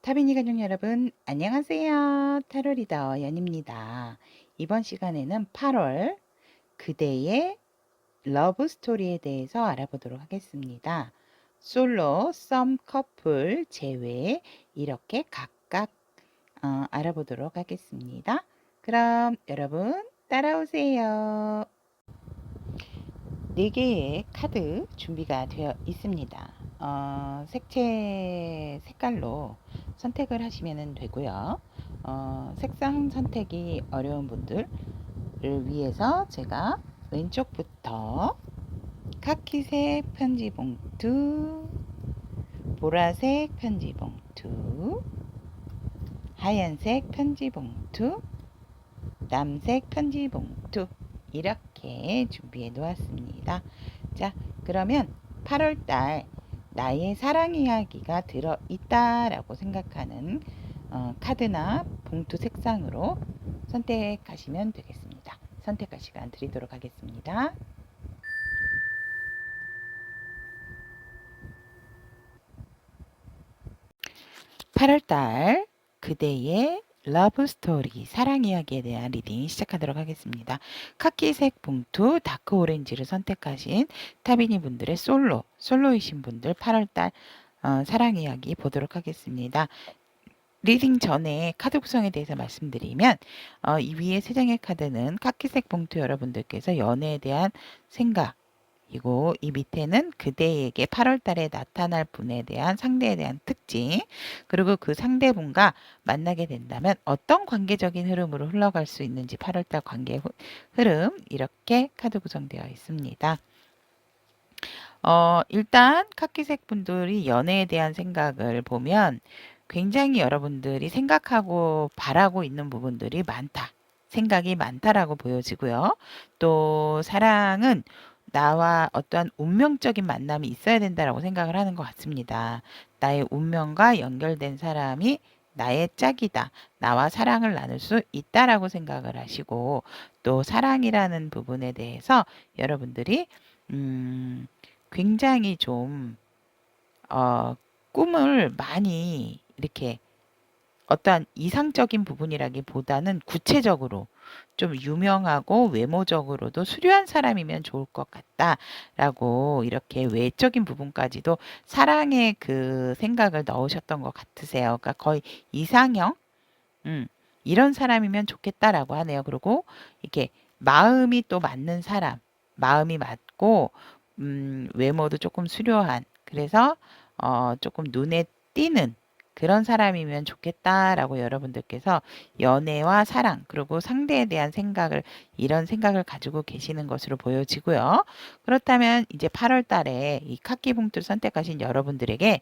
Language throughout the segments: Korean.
타비니 가족 여러분, 안녕하세요. 타로 리더 연입니다. 이번 시간에는 8월 그대의 러브 스토리에 대해서 알아보도록 하겠습니다. 솔로, 썸, 커플 제외 이렇게 각각 알아보도록 하겠습니다. 그럼 여러분 따라오세요. 4개의 카드 준비가 되어 있습니다. 색채 색깔로 선택을 하시면 되고요. 색상 선택이 어려운 분들을 위해서 제가 왼쪽부터 카키색 편지 봉투, 보라색 편지 봉투, 하얀색 편지 봉투, 남색 편지 봉투 이렇게 준비해 놓았습니다. 자, 그러면 8월달 나의 사랑 이야기가 들어있다라고 생각하는 카드나 봉투 색상으로 선택하시면 되겠습니다. 선택할 시간 드리도록 하겠습니다. (8월달) 그대의 러브 스토리 사랑 이야기에 대한 리딩 시작하도록 하겠습니다. 카키색 봉투 다크 오렌지를 선택하신 타비니 분들의 솔로이신 분들 8월달 사랑 이야기 보도록 하겠습니다. 리딩 전에 카드 구성에 대해서 말씀드리면 이 위에 3장의 카드는 카키색 봉투 여러분들께서 연애에 대한 생각, 그리고 이 밑에는 그대에게 8월달에 나타날 분에 대한 상대에 대한 특징, 그리고 그 상대분과 만나게 된다면 어떤 관계적인 흐름으로 흘러갈 수 있는지 8월달 관계 흐름 이렇게 카드 구성되어 있습니다. 일단 카키색 분들이 연애에 대한 생각을 보면 굉장히 여러분들이 생각하고 바라고 있는 부분들이 많다. 생각이 많다라고 보여지고요. 또 사랑은 나와 어떠한 운명적인 만남이 있어야 된다라고 생각을 하는 것 같습니다. 나의 운명과 연결된 사람이 나의 짝이다. 나와 사랑을 나눌 수 있다라고 생각을 하시고 또 사랑이라는 부분에 대해서 여러분들이 굉장히 좀 꿈을 많이 이렇게 어떠한 이상적인 부분이라기보다는 구체적으로 좀 유명하고 외모적으로도 수려한 사람이면 좋을 것 같다라고 이렇게 외적인 부분까지도 사랑의 그 생각을 넣으셨던 것 같으세요. 그러니까 거의 이상형, 이런 사람이면 좋겠다라고 하네요. 그리고 이렇게 마음이 또 맞는 사람, 마음이 맞고 외모도 조금 수려한, 그래서 조금 눈에 띄는 그런 사람이면 좋겠다라고 여러분들께서 연애와 사랑 그리고 상대에 대한 생각을 이런 생각을 가지고 계시는 것으로 보여지고요. 그렇다면 이제 8월 달에 이 카키 봉투를 선택하신 여러분들에게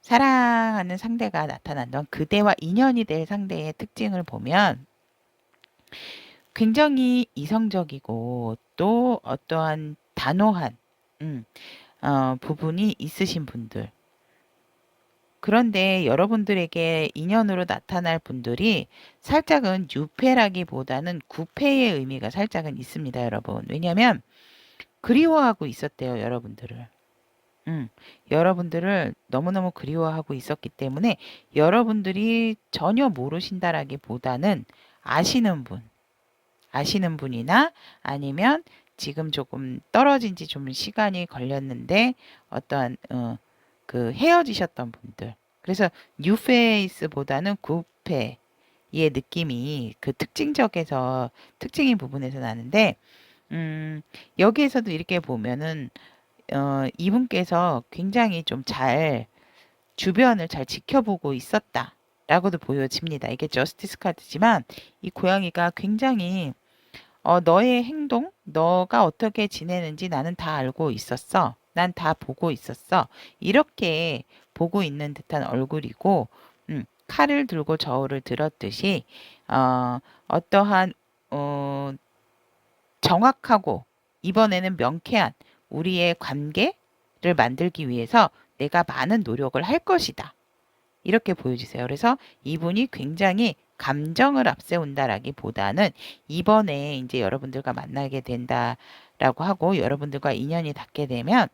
사랑하는 상대가 나타난다면 그대와 인연이 될 상대의 특징을 보면 굉장히 이성적이고 또 어떠한 단호한 부분이 있으신 분들. 그런데 여러분들에게 인연으로 나타날 분들이 살짝은 유패라기보다는 구패의 의미가 살짝은 있습니다, 여러분. 왜냐하면 그리워하고 있었대요, 여러분들을. 여러분들을 너무너무 그리워하고 있었기 때문에 여러분들이 전혀 모르신다라기보다는 아시는 분이나 아니면 지금 조금 떨어진 지 좀 시간이 걸렸는데 어떠한 그 헤어지셨던 분들. 그래서 뉴페이스보다는 굿페의 느낌이 그 특징인 부분에서 나는데 여기에서도 이렇게 보면은 이분께서 굉장히 좀 주변을 잘 지켜보고 있었다라고도 보여집니다. 이게 저스티스 카드지만 이 고양이가 굉장히 너의 행동, 너가 어떻게 지내는지 나는 다 알고 있었어. 난 다 보고 있었어. 이렇게 보고 있는 듯한 얼굴이고, 칼을 들고 저울을 들었듯이, 어떠한, 정확하고, 이번에는 명쾌한 우리의 관계를 만들기 위해서 내가 많은 노력을 할 것이다. 이렇게 보여주세요. 그래서 이분이 굉장히 감정을 앞세운다라기보다는 이번에 이제 여러분들과 만나게 된다라고 하고 여러분들과 인연이 닿게 되면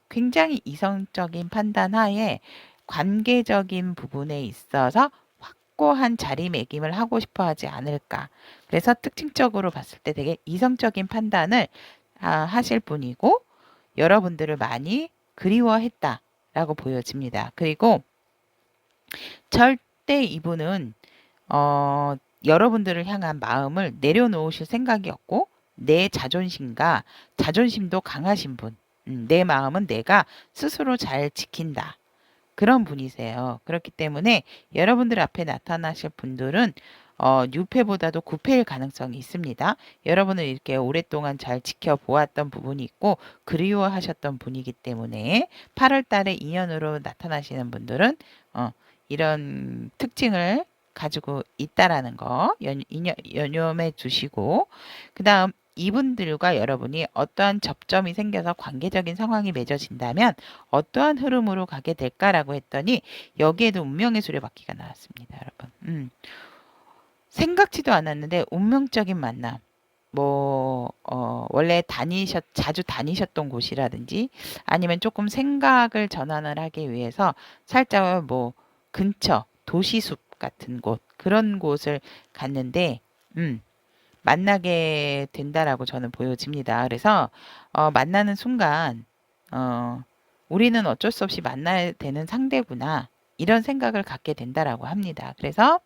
굉장히 이성적인 판단 하에 관계적인 부분에 있어서 확고한 자리매김을 하고 싶어 하지 않을까. 그래서 특징적으로 봤을 때 되게 이성적인 판단을 하실 분이고 여러분들을 많이 그리워했다라고 보여집니다. 그리고 절대 이분은 여러분들을 향한 마음을 내려놓으실 생각이 없고 내 자존심도 강하신 분. 내 마음은 내가 스스로 잘 지킨다. 그런 분이세요. 그렇기 때문에 여러분들 앞에 나타나실 분들은 뉴페보다도 구패일 가능성이 있습니다. 여러분을 이렇게 오랫동안 잘 지켜보았던 부분이 있고 그리워하셨던 분이기 때문에 8월 달에 인연으로 나타나시는 분들은 이런 특징을 가지고 있다라는 거 연념해 두시고 그 다음 이분들과 여러분이 어떠한 접점이 생겨서 관계적인 상황이 맺어진다면 어떠한 흐름으로 가게 될까라고 했더니 여기에도 운명의 수레바퀴가 나왔습니다, 여러분. 생각지도 않았는데 운명적인 만남. 원래 자주 다니셨던 곳이라든지 아니면 조금 생각을 전환을 하기 위해서 살짝 근처 도시숲 같은 곳 그런 곳을 갔는데 만나게 된다라고 저는 보여집니다. 그래서 만나는 순간 우리는 어쩔 수 없이 만나야 되는 상대구나 이런 생각을 갖게 된다라고 합니다. 그래서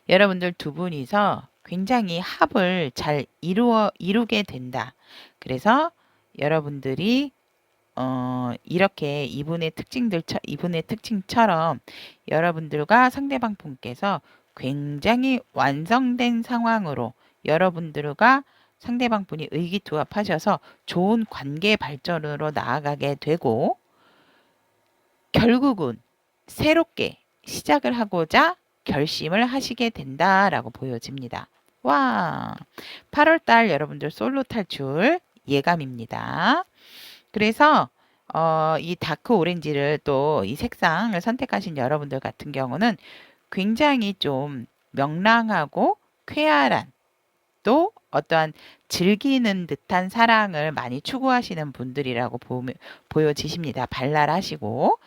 여러분들 두 분이서 굉장히 합을 잘 이루게 된다. 그래서 여러분들이 이렇게 이분의 특징처럼 여러분들과 상대방 분께서 굉장히 완성된 상황으로 여러분들과 상대방 분이 의기투합하셔서 좋은 관계 발전으로 나아가게 되고 결국은 새롭게 시작을 하고자 결심을 하시게 된다라고 보여집니다. 와, 8월 달 여러분들 솔로 탈출 예감입니다. 그래서 이 다크 오렌지를 또 이 색상을 선택하신 여러분들 같은 경우는 굉장히 좀 명랑하고 쾌활한 또 어떠한 즐기는 듯한 사랑을 많이 추구하시는 분들이라고 보여지십니다. 발랄하시고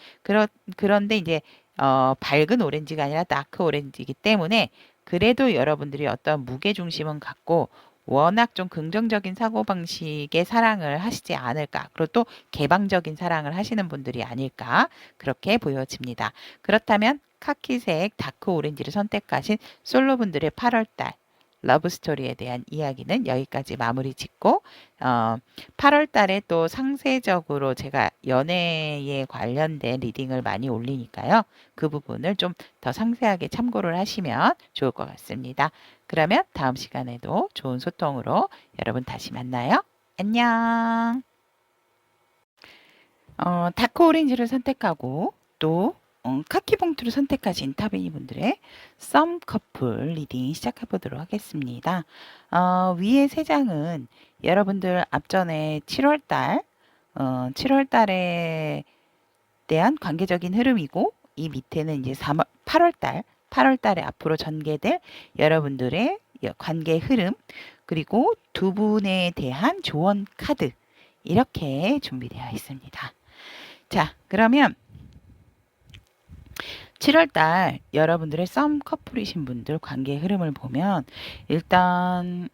그런데 이제 밝은 오렌지가 아니라 다크 오렌지이기 때문에 그래도 여러분들이 어떤 무게중심은 갖고 워낙 좀 긍정적인 사고방식의 사랑을 하시지 않을까. 그리고 또 개방적인 사랑을 하시는 분들이 아닐까. 그렇게 보여집니다. 그렇다면 카키색 다크 오렌지를 선택하신 솔로분들의 8월달 러브스토리에 대한 이야기는 여기까지 마무리 짓고 8월 달에 또 상세적으로 제가 연애에 관련된 리딩을 많이 올리니까요. 그 부분을 좀 더 상세하게 참고를 하시면 좋을 것 같습니다. 그러면 다음 시간에도 좋은 소통으로 여러분 다시 만나요. 안녕. 다크 오렌지를 선택하고 또 카키 봉투를 선택하신 타베니 분들의 썸 커플 리딩 시작해 보도록 하겠습니다. 위에 세 장은 여러분들 앞전에 7월 달에 대한 관계적인 흐름이고 이 밑에는 이제 8월 달에 앞으로 전개될 여러분들의 관계 흐름 그리고 두 분에 대한 조언 카드 이렇게 준비되어 있습니다. 자, 그러면 7월달 여러분들의 썸 커플이신 분들 관계 흐름을 보면 일단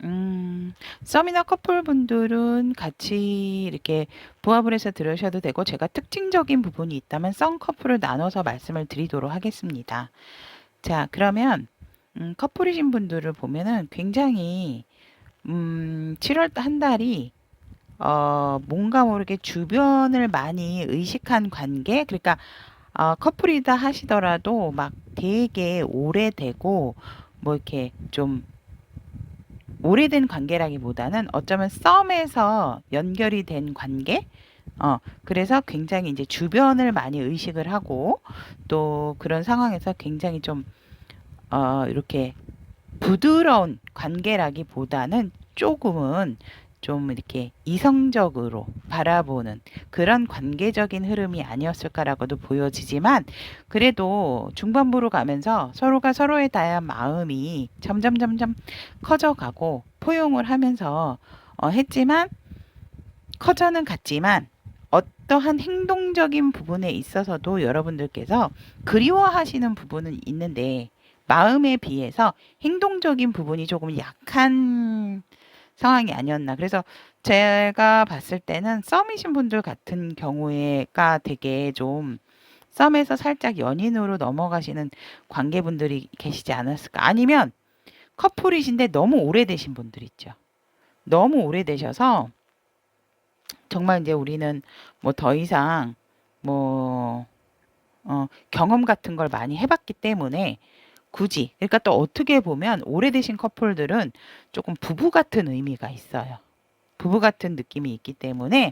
썸이나 커플 분들은 같이 이렇게 부합을 해서 들으셔도 되고 제가 특징적인 부분이 있다면 썸 커플을 나눠서 말씀을 드리도록 하겠습니다. 자, 그러면 커플이신 분들을 보면은 굉장히 7월 한 달이 뭔가 모르게 주변을 많이 의식한 관계 그러니까 커플이다 하시더라도 막 되게 오래되고 뭐 이렇게 좀 오래된 관계라기보다는 어쩌면 썸에서 연결이 된 관계 그래서 굉장히 이제 주변을 많이 의식을 하고 또 그런 상황에서 굉장히 좀 이렇게 부드러운 관계라기보다는 조금은 좀 이렇게 이성적으로 바라보는 그런 관계적인 흐름이 아니었을까라고도 보여지지만 그래도 중반부로 가면서 서로가 서로에 대한 마음이 점점 커져가고 포용을 하면서 했지만 커져는 갔지만 어떠한 행동적인 부분에 있어서도 여러분들께서 그리워하시는 부분은 있는데 마음에 비해서 행동적인 부분이 조금 약한 상황이 아니었나. 그래서 제가 봤을 때는 썸이신 분들 같은 경우에가 되게 좀 썸에서 살짝 연인으로 넘어가시는 관계분들이 계시지 않았을까. 아니면 커플이신데 너무 오래되신 분들 있죠. 너무 오래되셔서 정말 이제 우리는 뭐 더 이상 뭐 경험 같은 걸 많이 해봤기 때문에 굳이 그러니까 또 어떻게 보면 오래되신 커플들은 조금 부부 같은 의미가 있어요. 부부 같은 느낌이 있기 때문에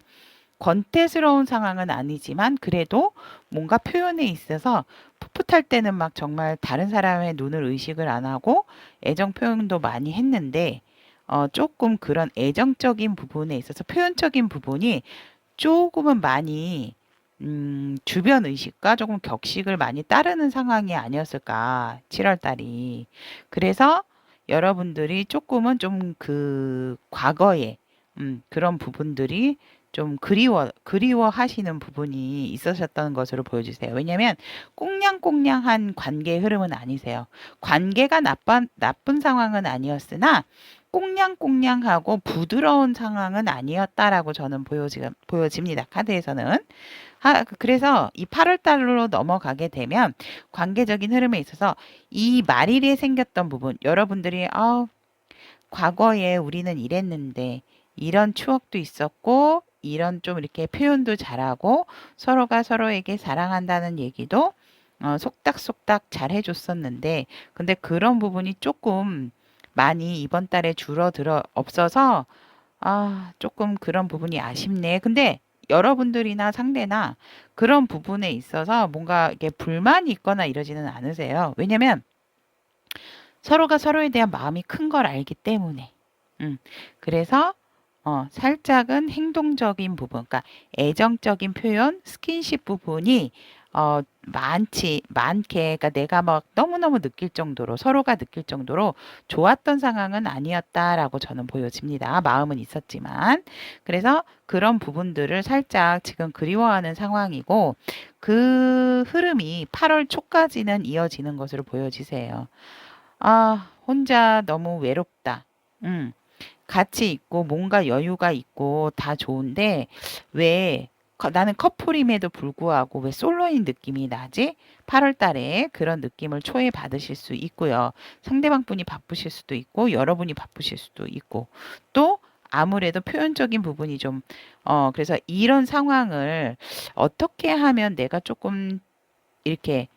권태스러운 상황은 아니지만 그래도 뭔가 표현에 있어서 풋풋할 때는 막 정말 다른 사람의 눈을 의식을 안 하고 애정 표현도 많이 했는데 조금 그런 애정적인 부분에 있어서 표현적인 부분이 조금은 많이 주변 의식과 조금 격식을 많이 따르는 상황이 아니었을까, 7월 달이. 그래서 여러분들이 조금은 좀 그 과거에 그런 부분들이 좀 그리워하시는 부분이 있으셨던 것으로 보여주세요. 왜냐면 꽁냥꽁냥한 관계의 흐름은 아니세요. 관계가 나쁜 상황은 아니었으나 꽁냥꽁냥하고 부드러운 상황은 아니었다라고 저는 보여집니다. 카드에서는. 그래서 이 8월 달로 넘어가게 되면 관계적인 흐름에 있어서 이 말일에 생겼던 부분, 여러분들이 과거에 우리는 이랬는데 이런 추억도 있었고 이런 좀 이렇게 표현도 잘하고 서로가 서로에게 사랑한다는 얘기도 속닥속닥 잘 해줬었는데 근데 그런 부분이 조금 많이 이번 달에 줄어들어 없어서 조금 그런 부분이 아쉽네. 근데 여러분들이나 상대나 그런 부분에 있어서 뭔가 이게 불만이 있거나 이러지는 않으세요. 왜냐면 서로가 서로에 대한 마음이 큰 걸 알기 때문에. 그래서 살짝은 행동적인 부분, 그러니까 애정적인 표현, 스킨십 부분이 많게, 그러니까 내가 막 너무너무 느낄 정도로, 서로가 느낄 정도로 좋았던 상황은 아니었다라고 저는 보여집니다. 마음은 있었지만. 그래서 그런 부분들을 살짝 지금 그리워하는 상황이고, 그 흐름이 8월 초까지는 이어지는 것으로 보여지세요. 혼자 너무 외롭다. 음. 같이 있고 뭔가 여유가 있고 다 좋은데 왜 나는 커플임에도 불구하고 왜 솔로인 느낌이 나지? 8월 달에 그런 느낌을 초에 받으실 수 있고요. 상대방 분이 바쁘실 수도 있고 여러분이 바쁘실 수도 있고 또 아무래도 표현적인 부분이 좀 그래서 이런 상황을 어떻게 하면 내가 조금 이렇게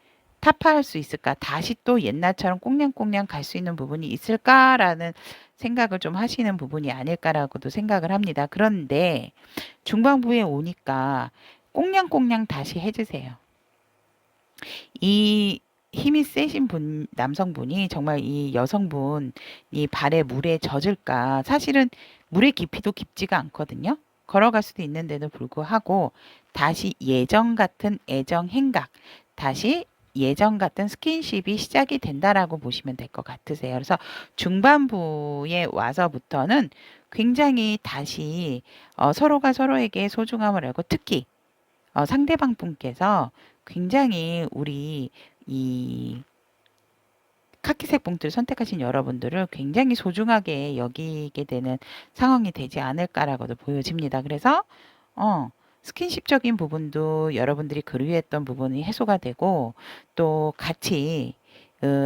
타파할 수 있을까? 다시 또 옛날처럼 꽁냥꽁냥 갈 수 있는 부분이 있을까라는 생각을 좀 하시는 부분이 아닐까라고도 생각을 합니다. 그런데 중반부에 오니까 꽁냥꽁냥 다시 해주세요. 이 힘이 세신 남성분이 정말 이 여성분이 발에 물에 젖을까? 사실은 물의 깊이도 깊지가 않거든요. 걸어갈 수도 있는데도 불구하고 다시 예전 같은 애정 행각, 다시 예전 같은 스킨십이 시작이 된다라고 보시면 될 것 같으세요. 그래서 중반부에 와서부터는 굉장히 다시 서로가 서로에게 소중함을 알고 특히 상대방 분께서 굉장히 우리 이 카키색 봉투를 선택하신 여러분들을 굉장히 소중하게 여기게 되는 상황이 되지 않을까라고도 보여집니다. 그래서 스킨십적인 부분도 여러분들이 그리워했던 부분이 해소가 되고 또 같이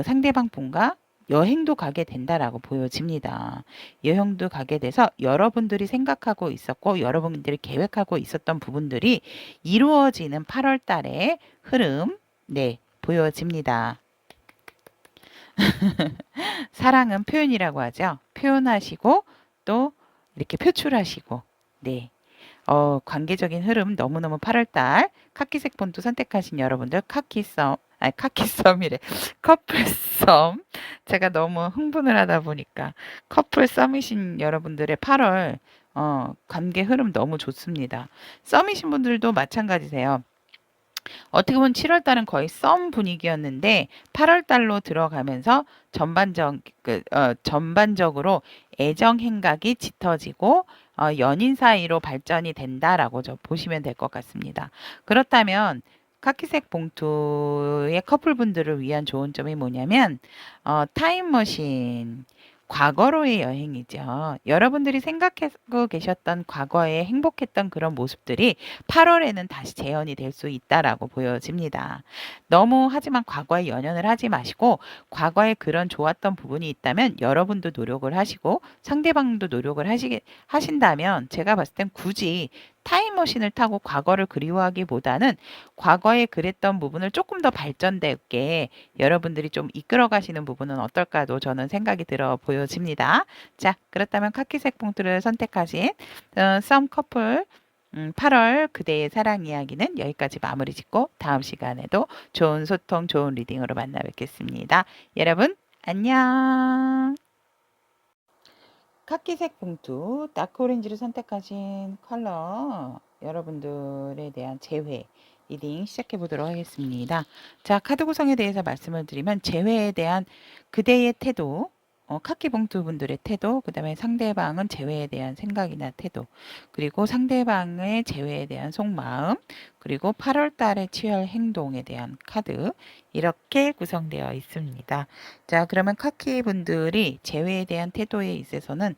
상대방 분과 여행도 가게 된다라고 보여집니다. 여행도 가게 돼서 여러분들이 생각하고 있었고 여러분들이 계획하고 있었던 부분들이 이루어지는 8월 달의 흐름 네, 보여집니다. 사랑은 표현이라고 하죠. 표현하시고 또 이렇게 표출하시고 네. 관계적인 흐름 너무너무 8월달 카키색 폰트 선택하신 여러분들 카키썸이래. 커플썸. 제가 너무 흥분을 하다 보니까 커플썸이신 여러분들의 8월 관계 흐름 너무 좋습니다. 썸이신 분들도 마찬가지세요. 어떻게 보면 7월 달은 거의 썸 분위기였는데 8월 달로 들어가면서 전반적으로 애정 행각이 짙어지고 연인 사이로 발전이 된다라고 보시면 될 것 같습니다. 그렇다면 카키색 봉투의 커플분들을 위한 좋은 점이 뭐냐면 타임머신 과거로의 여행이죠. 여러분들이 생각하고 계셨던 과거에 행복했던 그런 모습들이 8월에는 다시 재현이 될 수 있다라고 보여집니다. 너무 하지만 과거에 연연을 하지 마시고 과거에 그런 좋았던 부분이 있다면 여러분도 노력을 하시고 상대방도 노력을 하신다면 제가 봤을 땐 굳이 타임머신을 타고 과거를 그리워하기보다는 과거에 그랬던 부분을 조금 더 발전되게 여러분들이 좀 이끌어 가시는 부분은 어떨까도 저는 생각이 들어 보여집니다. 자, 그렇다면 카키색 봉투를 선택하신 썸 커플 8월 그대의 사랑 이야기는 여기까지 마무리 짓고 다음 시간에도 좋은 소통, 좋은 리딩으로 만나 뵙겠습니다. 여러분, 안녕. 카키색 봉투, 다크 오렌지를 선택하신 컬러 여러분들에 대한 재회 리딩 시작해 보도록 하겠습니다. 자, 카드 구성에 대해서 말씀을 드리면 재회에 대한 그대의 태도, 카키 봉투 분들의 태도, 그 다음에 상대방은 재회에 대한 생각이나 태도, 그리고 상대방의 재회에 대한 속마음, 그리고 8월 달에 취할 행동에 대한 카드, 이렇게 구성되어 있습니다. 자, 그러면 카키 분들이 재회에 대한 태도에 있어서는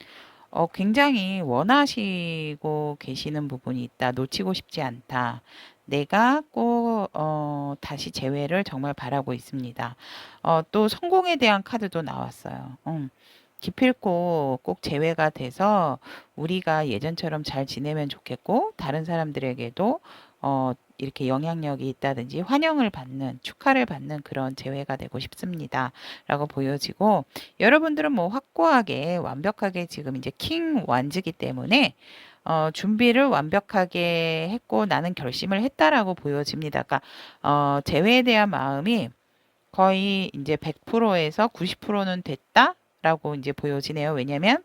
굉장히 원하시고 계시는 부분이 있다. 놓치고 싶지 않다. 내가 꼭 다시 재회를 정말 바라고 있습니다. 또 성공에 대한 카드도 나왔어요. 기필코 꼭 재회가 돼서 우리가 예전처럼 잘 지내면 좋겠고 다른 사람들에게도 이렇게 영향력이 있다든지 환영을 받는 축하를 받는 그런 재회가 되고 싶습니다. 라고 보여지고 여러분들은 뭐 확고하게 완벽하게 지금 이제 킹 완즈기 때문에 준비를 완벽하게 했고 나는 결심을 했다라고 보여집니다. 그러니까 재회에 대한 마음이 거의 이제 100%에서 90%는 됐다라고 이제 보여지네요. 왜냐면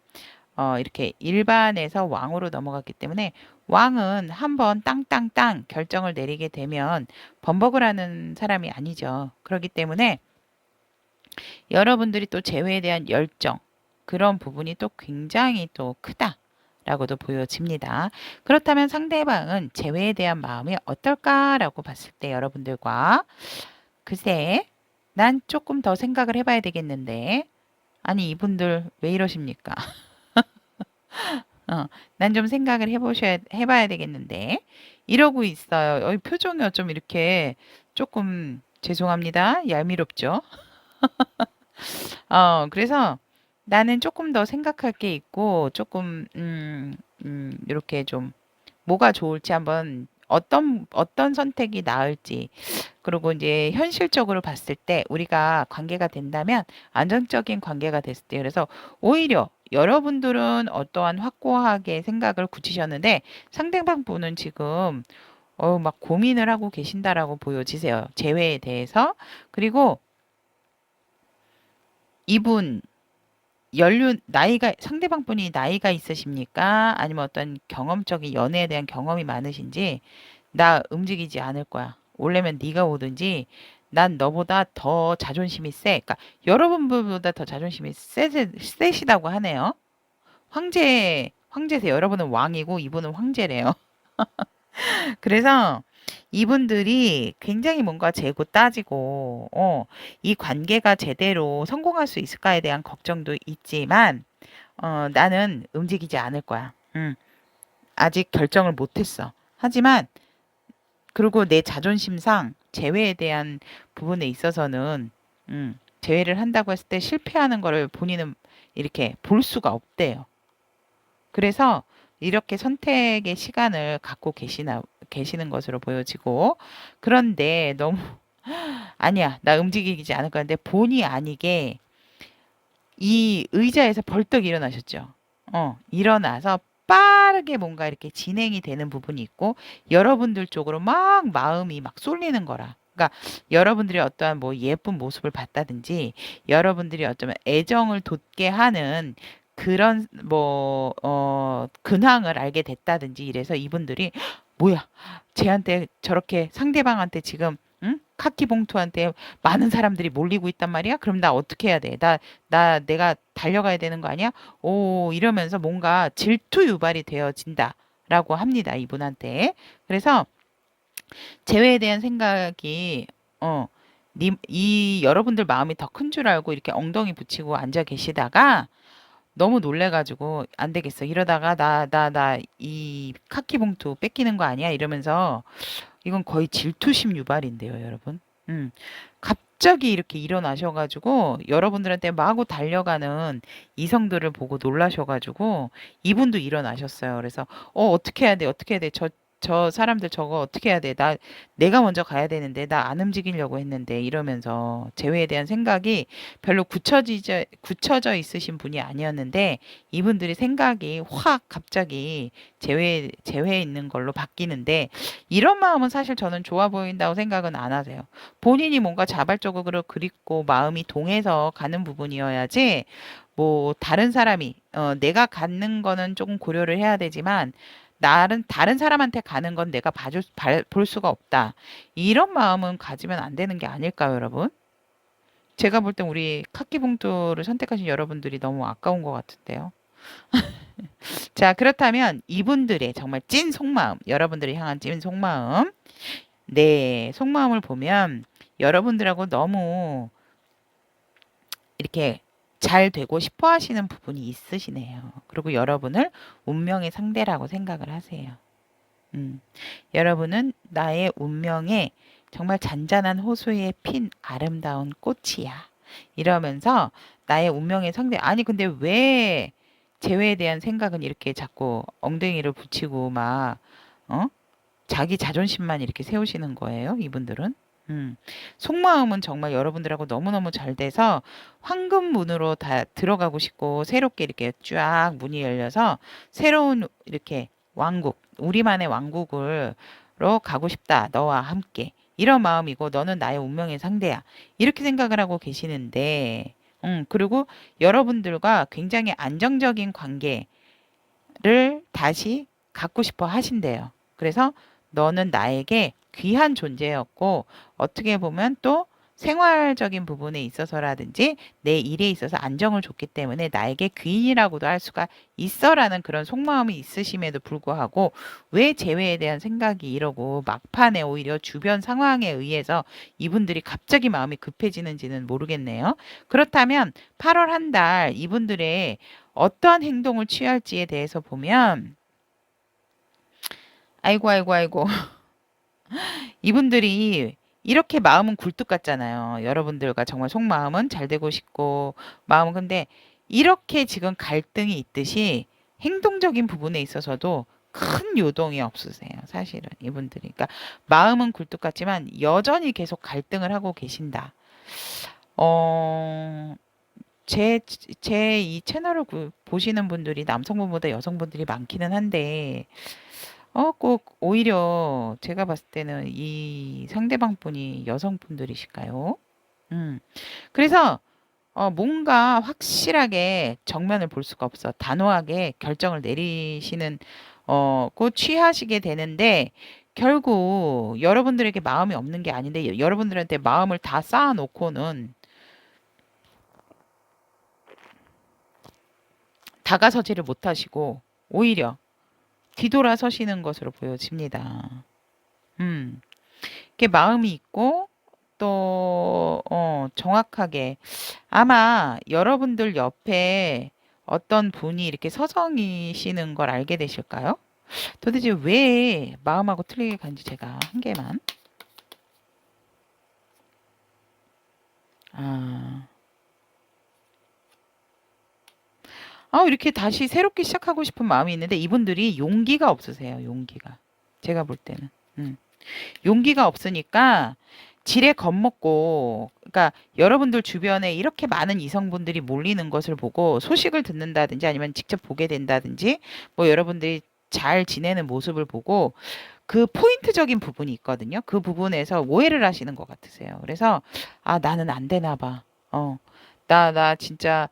이렇게 일반에서 왕으로 넘어갔기 때문에 왕은 한번 땅땅땅 결정을 내리게 되면 번복을 하는 사람이 아니죠. 그렇기 때문에 여러분들이 또 재회에 대한 열정 그런 부분이 또 굉장히 또 크다라고도 보여집니다. 그렇다면 상대방은 재회에 대한 마음이 어떨까라고 봤을 때 여러분들과 글쎄 난 조금 더 생각을 해봐야 되겠는데 아니 이분들 왜 이러십니까? 난 좀 생각을 해봐야 되겠는데. 이러고 있어요. 표정이 좀 이렇게 조금 죄송합니다. 얄미롭죠? 그래서 나는 조금 더 생각할 게 있고, 조금, 이렇게 좀, 뭐가 좋을지 한번, 어떤 선택이 나을지, 그리고 이제 현실적으로 봤을 때 우리가 관계가 된다면 안정적인 관계가 됐을 때 그래서 오히려 여러분들은 어떠한 확고하게 생각을 굳히셨는데 상대방 분은 지금 막 고민을 하고 계신다라고 보여지세요. 재회에 대해서. 그리고 이분 나이가 상대방 분이 나이가 있으십니까? 아니면 어떤 경험적인 연애에 대한 경험이 많으신지 나 움직이지 않을 거야. 올려면 네가 오든지 난 너보다 더 자존심이 세. 그러니까 여러분보다 더 자존심이 세시다고 하네요. 황제세요. 여러분은 왕이고 이분은 황제래요. 그래서 이분들이 굉장히 뭔가 재고 따지고, 이 관계가 제대로 성공할 수 있을까에 대한 걱정도 있지만, 나는 움직이지 않을 거야. 아직 결정을 못했어. 하지만, 그리고 내 자존심상 재회에 대한 부분에 있어서는, 재회를 한다고 했을 때 실패하는 거를 본인은 이렇게 볼 수가 없대요. 그래서 이렇게 선택의 시간을 갖고 계시는 것으로 보여지고, 그런데 너무, 아니야, 나 움직이지 않을 건데, 본의 아니게 이 의자에서 벌떡 일어나셨죠. 일어나서 빠르게 뭔가 이렇게 진행이 되는 부분이 있고, 여러분들 쪽으로 막 마음이 막 쏠리는 거라. 그러니까 여러분들이 어떠한 뭐 예쁜 모습을 봤다든지, 여러분들이 어쩌면 애정을 돋게 하는 그런 뭐, 근황을 알게 됐다든지 이래서 이분들이 뭐야, 쟤한테 저렇게 상대방한테 지금 응? 카키 봉투한테 많은 사람들이 몰리고 있단 말이야? 그럼 나 어떻게 해야 돼? 내가 달려가야 되는 거 아니야? 오, 이러면서 뭔가 질투 유발이 되어진다. 라고 합니다. 이분한테. 그래서 재회에 대한 생각이, 어, 이 여러분들 마음이 더 큰 줄 알고 이렇게 엉덩이 붙이고 앉아 계시다가 너무 놀래가지고 안 되겠어. 이러다가 이 카키 봉투 뺏기는 거 아니야? 이러면서 이건 거의 질투심 유발인데요, 여러분. 음. 갑자기 이렇게 일어나셔가지고 여러분들한테 마구 달려가는 이성들을 보고 놀라셔가지고 이분도 일어나셨어요. 그래서 어떻게 해야 돼? 어떻게 해야 돼? 저 사람들 저거 어떻게 해야 돼? 내가 먼저 가야 되는데 나 안 움직이려고 했는데 이러면서 재회에 대한 생각이 별로 굳혀져 있으신 분이 아니었는데 이분들이 생각이 확 갑자기 재회에 있는 걸로 바뀌는데 이런 마음은 사실 저는 좋아 보인다고 생각은 안 하세요. 본인이 뭔가 자발적으로 그립고 마음이 동해서 가는 부분이어야지 뭐 다른 사람이 내가 갖는 거는 조금 고려를 해야 되지만 다른 사람한테 가는 건 내가 볼 수가 없다. 이런 마음은 가지면 안 되는 게 아닐까요, 여러분? 제가 볼 땐 우리 카키 봉투를 선택하신 여러분들이 너무 아까운 것 같은데요. 자, 그렇다면 이분들의 정말 찐 속마음, 여러분들이 향한 찐 속마음, 네, 속마음을 보면 여러분들하고 너무 이렇게 잘 되고 싶어 하시는 부분이 있으시네요. 그리고 여러분을 운명의 상대라고 생각을 하세요. 여러분은 나의 운명에 정말 잔잔한 호수에 핀 아름다운 꽃이야. 이러면서 나의 운명의 상대, 아니, 근데 왜 재회에 대한 생각은 이렇게 자꾸 엉덩이를 붙이고 막, 어? 자기 자존심만 이렇게 세우시는 거예요, 이분들은. 음. 속마음은 정말 여러분들하고 너무너무 잘 돼서 황금문으로 다 들어가고 싶고 새롭게 이렇게 쫙 문이 열려서 새로운 이렇게 왕국, 우리만의 왕국으로 가고 싶다. 너와 함께. 이런 마음이고 너는 나의 운명의 상대야. 이렇게 생각을 하고 계시는데 그리고 여러분들과 굉장히 안정적인 관계를 다시 갖고 싶어 하신대요. 그래서 너는 나에게 귀한 존재였고 어떻게 보면 또 생활적인 부분에 있어서라든지 내 일에 있어서 안정을 줬기 때문에 나에게 귀인이라고도 할 수가 있어라는 그런 속마음이 있으심에도 불구하고 왜 재회에 대한 생각이 이러고 막판에 오히려 주변 상황에 의해서 이분들이 갑자기 마음이 급해지는지는 모르겠네요. 그렇다면 8월 한 달 이분들의 어떠한 행동을 취할지에 대해서 보면 아이고 아이고 아이고 이분들이 이렇게 마음은 굴뚝 같잖아요. 여러분들과 정말 속마음은 잘 되고 싶고 마음은 근데 이렇게 지금 갈등이 있듯이 행동적인 부분에 있어서도 큰 요동이 없으세요. 사실은 이분들이. 그러니까 마음은 굴뚝 같지만 여전히 계속 갈등을 하고 계신다. 어, 제 이 채널을 보시는 분들이 남성분보다 여성분들이 많기는 한데 꼭 오히려 제가 봤을 때는 이 상대방 분이 여성분들이실까요? 음. 그래서 뭔가 확실하게 정면을 볼 수가 없어. 단호하게 결정을 내리시는 꼭 취하시게 되는데 결국 여러분들에게 마음이 없는 게 아닌데 여러분들한테 마음을 다 쌓아놓고는 다가서지를 못하시고 오히려 뒤돌아서시는 것으로 보여집니다. 음. 이렇게 마음이 있고 또 정확하게 아마 여러분들 옆에 어떤 분이 이렇게 서성이시는 걸 알게 되실까요? 도대체 왜 마음하고 틀리게 간지 제가 한 개만. 아, 이렇게 다시 새롭게 시작하고 싶은 마음이 있는데 이분들이 용기가 없으세요. 용기가. 제가 볼 때는. 음. 용기가 없으니까 지레 겁먹고, 그러니까 여러분들 주변에 이렇게 많은 이성분들이 몰리는 것을 보고 소식을 듣는다든지 아니면 직접 보게 된다든지, 뭐 여러분들이 잘 지내는 모습을 보고 그 포인트적인 부분이 있거든요. 그 부분에서 오해를 하시는 것 같으세요. 그래서, 나는 안 되나 봐. 나 진짜,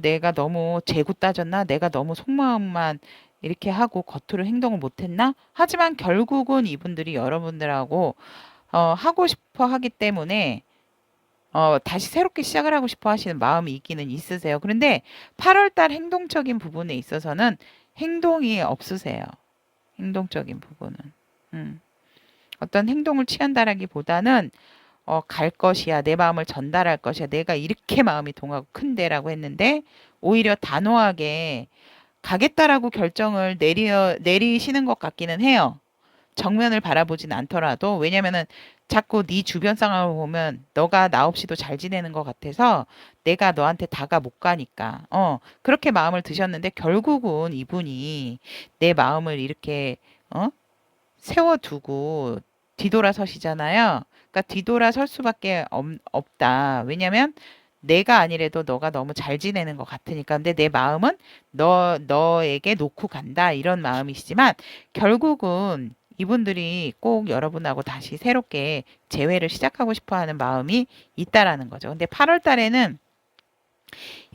내가 너무 재고 따졌나? 내가 너무 속마음만 이렇게 하고 겉으로 행동을 못했나? 하지만 결국은 이분들이 여러분들하고 하고 싶어 하기 때문에 다시 새롭게 시작을 하고 싶어 하시는 마음이 있기는 있으세요. 그런데 8월 달 행동적인 부분에 있어서는 행동이 없으세요. 행동적인 부분은. 음. 어떤 행동을 취한다라기보다는 갈 것이야. 내 마음을 전달할 것이야. 내가 이렇게 마음이 동하고 큰데라고 했는데 오히려 단호하게 가겠다라고 결정을 내리시는 것 같기는 해요. 정면을 바라보진 않더라도 왜냐면은 자꾸 네 주변 상황을 보면 너가 나 없이도 잘 지내는 것 같아서 내가 너한테 다가 못 가니까 그렇게 마음을 드셨는데 결국은 이분이 내 마음을 이렇게 어 세워두고 뒤돌아서시잖아요. 그러니까 뒤돌아설 수밖에 없다. 왜냐면 내가 아니래도 너가 너무 잘 지내는 것 같으니까. 근데 내 마음은 너에게 놓고 간다. 이런 마음이시지만 결국은 이분들이 꼭 여러분하고 다시 새롭게 재회를 시작하고 싶어 하는 마음이 있다라는 거죠. 근데 8월 달에는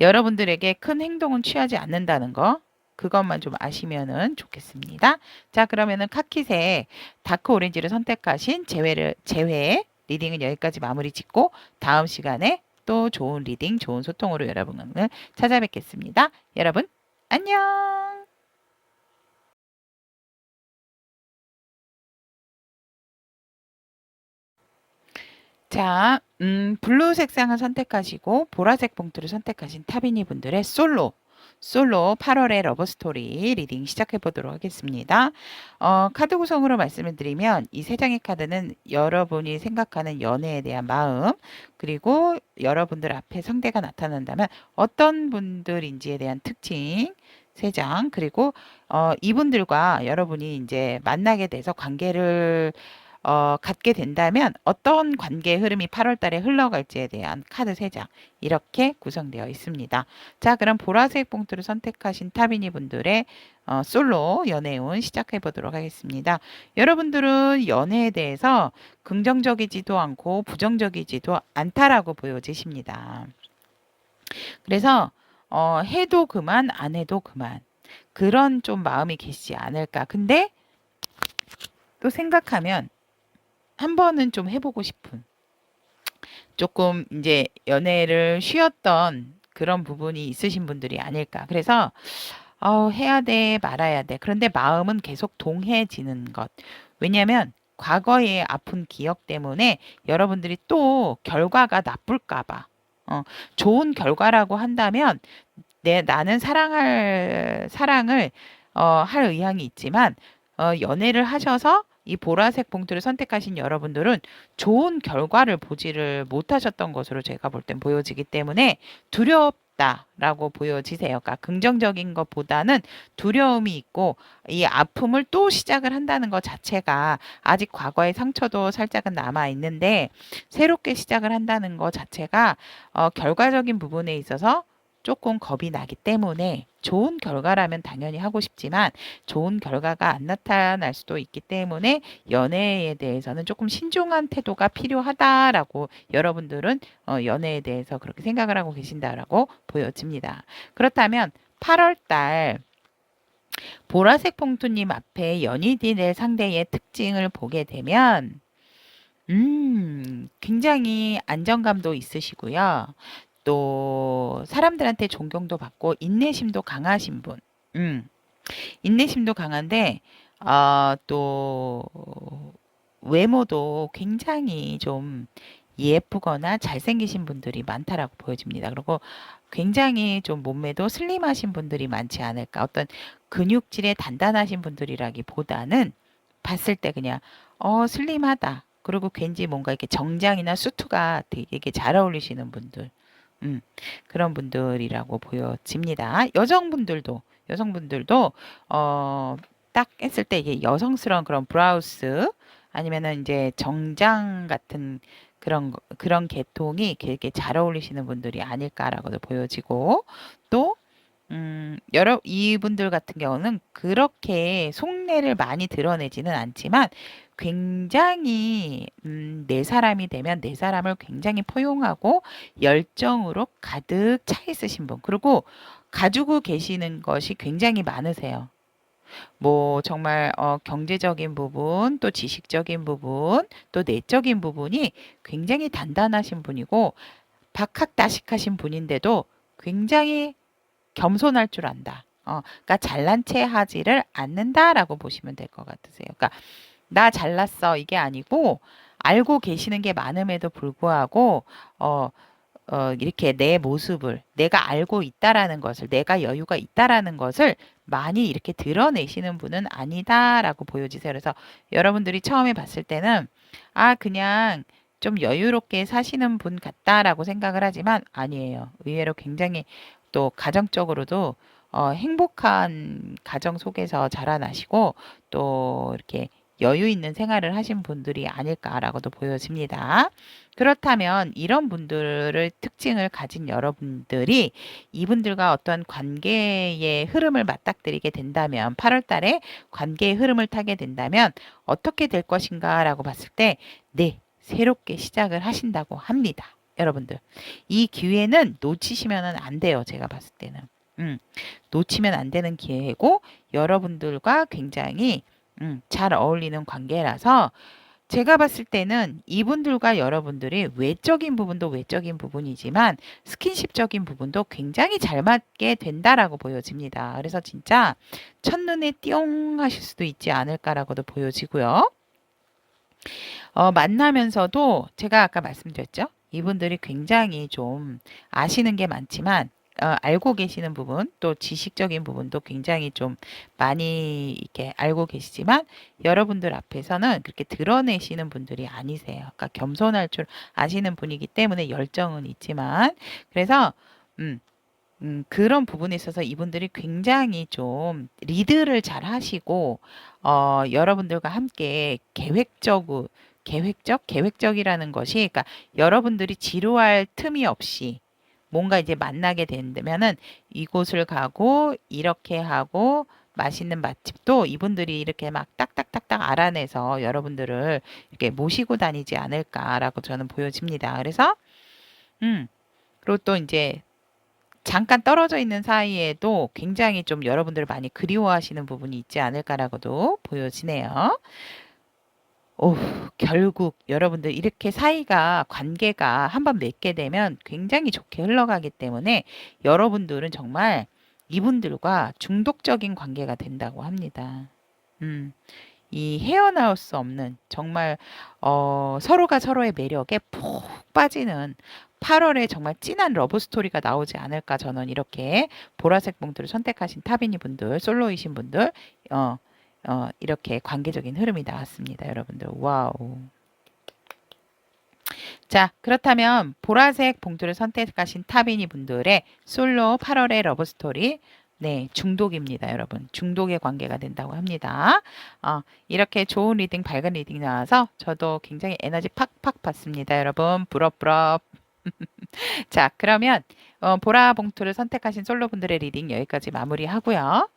여러분들에게 큰 행동은 취하지 않는다는 거. 그것만 좀 아시면은 좋겠습니다. 자, 그러면은 카키색 다크 오렌지를 선택하신 재회 리딩은 여기까지 마무리 짓고 다음 시간에 또 좋은 리딩, 좋은 소통으로 여러분을 찾아뵙겠습니다. 여러분, 안녕! 자, 블루 색상을 선택하시고 보라색 봉투를 선택하신 타비니 분들의 솔로 8월의 러브스토리 리딩 시작해 보도록 하겠습니다. 카드 구성으로 말씀을 드리면 이 세 장의 카드는 여러분이 생각하는 연애에 대한 마음, 그리고 여러분들 앞에 상대가 나타난다면 어떤 분들인지에 대한 특징, 세 장, 그리고 이분들과 여러분이 이제 만나게 돼서 관계를 갖게 된다면 어떤 관계의 흐름이 8월 달에 흘러갈지에 대한 카드 3장 이렇게 구성되어 있습니다. 자, 그럼 보라색 봉투를 선택하신 타비니 분들의 솔로 연애운 시작해 보도록 하겠습니다. 여러분들은 연애에 대해서 긍정적이지도 않고 부정적이지도 않다라고 보여지십니다. 그래서 해도 그만 안 해도 그만 그런 좀 마음이 계시지 않을까. 근데 또 생각하면 한 번은 좀 해보고 싶은 조금 이제 연애를 쉬었던 그런 부분이 있으신 분들이 아닐까. 그래서 해야 돼, 말아야 돼. 그런데 마음은 계속 동해지는 것. 왜냐하면 과거의 아픈 기억 때문에 여러분들이 또 결과가 나쁠까 봐. 좋은 결과라고 한다면 나는 사랑을 할 의향이 있지만 연애를 하셔서 이 보라색 봉투를 선택하신 여러분들은 좋은 결과를 보지를 못하셨던 것으로 제가 볼 땐 보여지기 때문에 두렵다라고 보여지세요. 그러니까 긍정적인 것보다는 두려움이 있고 이 아픔을 또 시작을 한다는 것 자체가 아직 과거의 상처도 살짝은 남아 있는데 새롭게 시작을 한다는 것 자체가 결과적인 부분에 있어서 조금 겁이 나기 때문에 좋은 결과라면 당연히 하고 싶지만 좋은 결과가 안 나타날 수도 있기 때문에 연애에 대해서는 조금 신중한 태도가 필요하다라고 여러분들은 연애에 대해서 그렇게 생각을 하고 계신다라고 보여집니다. 그렇다면 8월 달 보라색 봉투님 앞에 연인이 될 상대의 특징을 보게 되면 굉장히 안정감도 있으시고요. 또 사람들한테 존경도 받고 인내심도 강하신 분. 음, 인내심도 강한데 또 외모도 굉장히 좀 예쁘거나 잘생기신 분들이 많다라고 보여집니다. 그리고 굉장히 좀 몸매도 슬림하신 분들이 많지 않을까. 어떤 근육질에 단단하신 분들이라기보다는 봤을 때 그냥 슬림하다. 그리고 왠지 뭔가 이렇게 정장이나 수트가 되게 잘 어울리시는 분들. 음, 그런 분들이라고 보여집니다. 여성분들도 딱 했을 때 이게 여성스러운 그런 브라우스 아니면은 이제 정장 같은 그런 계통이 되게 잘 어울리시는 분들이 아닐까라고도 보여지고 또 이분들 같은 경우는 그렇게 속내를 많이 드러내지는 않지만 굉장히 내 사람이 되면 내 사람을 굉장히 포용하고 열정으로 가득 차 있으신 분. 그리고 가지고 계시는 것이 굉장히 많으세요. 뭐 정말 경제적인 부분, 또 지식적인 부분, 또 내적인 부분이 굉장히 단단하신 분이고 박학다식하신 분인데도 굉장히 겸손할 줄 안다. 그러니까 잘난 체 하지를 않는다라고 보시면 될 것 같으세요. 그러니까 나 잘났어 이게 아니고 알고 계시는 게 많음에도 불구하고 어, 이렇게 내 모습을 내가 알고 있다라는 것을 내가 여유가 있다라는 것을 많이 이렇게 드러내시는 분은 아니다라고 보여지세요. 그래서 여러분들이 처음에 봤을 때는 그냥 좀 여유롭게 사시는 분 같다라고 생각을 하지만 아니에요. 의외로 굉장히 또 가정적으로도 행복한 가정 속에서 자라나시고 또 이렇게 여유 있는 생활을 하신 분들이 아닐까라고도 보여집니다. 그렇다면 이런 분들을 특징을 가진 여러분들이 이분들과 어떤 관계의 흐름을 맞닥뜨리게 된다면 8월 달에 관계의 흐름을 타게 된다면 어떻게 될 것인가라고 봤을 때 네, 새롭게 시작을 하신다고 합니다. 여러분들. 이 기회는 놓치시면 안 돼요. 제가 봤을 때는. 놓치면 안 되는 기회고 여러분들과 굉장히 잘 어울리는 관계라서 제가 봤을 때는 이분들과 여러분들이 외적인 부분도 외적인 부분이지만 스킨십적인 부분도 굉장히 잘 맞게 된다라고 보여집니다. 그래서 진짜 첫눈에 띠용 하실 수도 있지 않을까라고도 보여지고요. 만나면서도 제가 아까 말씀드렸죠. 이분들이 굉장히 좀 아시는 게 많지만 알고 계시는 부분 또 지식적인 부분도 굉장히 좀 많이 이렇게 알고 계시지만 여러분들 앞에서는 그렇게 드러내시는 분들이 아니세요. 그러니까 겸손할 줄 아시는 분이기 때문에 열정은 있지만 그래서 그런 부분에 있어서 이분들이 굉장히 좀 리드를 잘 하시고 여러분들과 함께 계획적이라는 것이 그러니까 여러분들이 지루할 틈이 없이 뭔가 이제 만나게 된다면은 이곳을 가고 이렇게 하고 맛있는 맛집도 이분들이 이렇게 막 딱딱딱딱 알아내서 여러분들을 이렇게 모시고 다니지 않을까라고 저는 보여집니다. 그래서 그리고 또 이제 잠깐 떨어져 있는 사이에도 굉장히 좀 여러분들을 많이 그리워하시는 부분이 있지 않을까라고도 보여지네요. 오, 결국 여러분들 이렇게 사이가 관계가 한번 맺게 되면 굉장히 좋게 흘러가기 때문에 여러분들은 정말 이분들과 중독적인 관계가 된다고 합니다. 음, 이 헤어나올 수 없는 정말 서로가 서로의 매력에 푹 빠지는 8월에 정말 진한 러브 스토리가 나오지 않을까 저는 이렇게 보라색 봉투를 선택하신 타비니 분들, 솔로이신 분들 이렇게 관계적인 흐름이 나왔습니다. 여러분들 와우. 자, 그렇다면 보라색 봉투를 선택하신 타비니 분들의 솔로 8월의 러브 스토리 네, 중독입니다, 여러분. 중독의 관계가 된다고 합니다. 이렇게 좋은 리딩, 밝은 리딩 나와서 저도 굉장히 에너지 팍팍 받습니다, 여러분. 부럽부럽. 자, 그러면 보라 봉투를 선택하신 솔로분들의 리딩 여기까지 마무리하고요.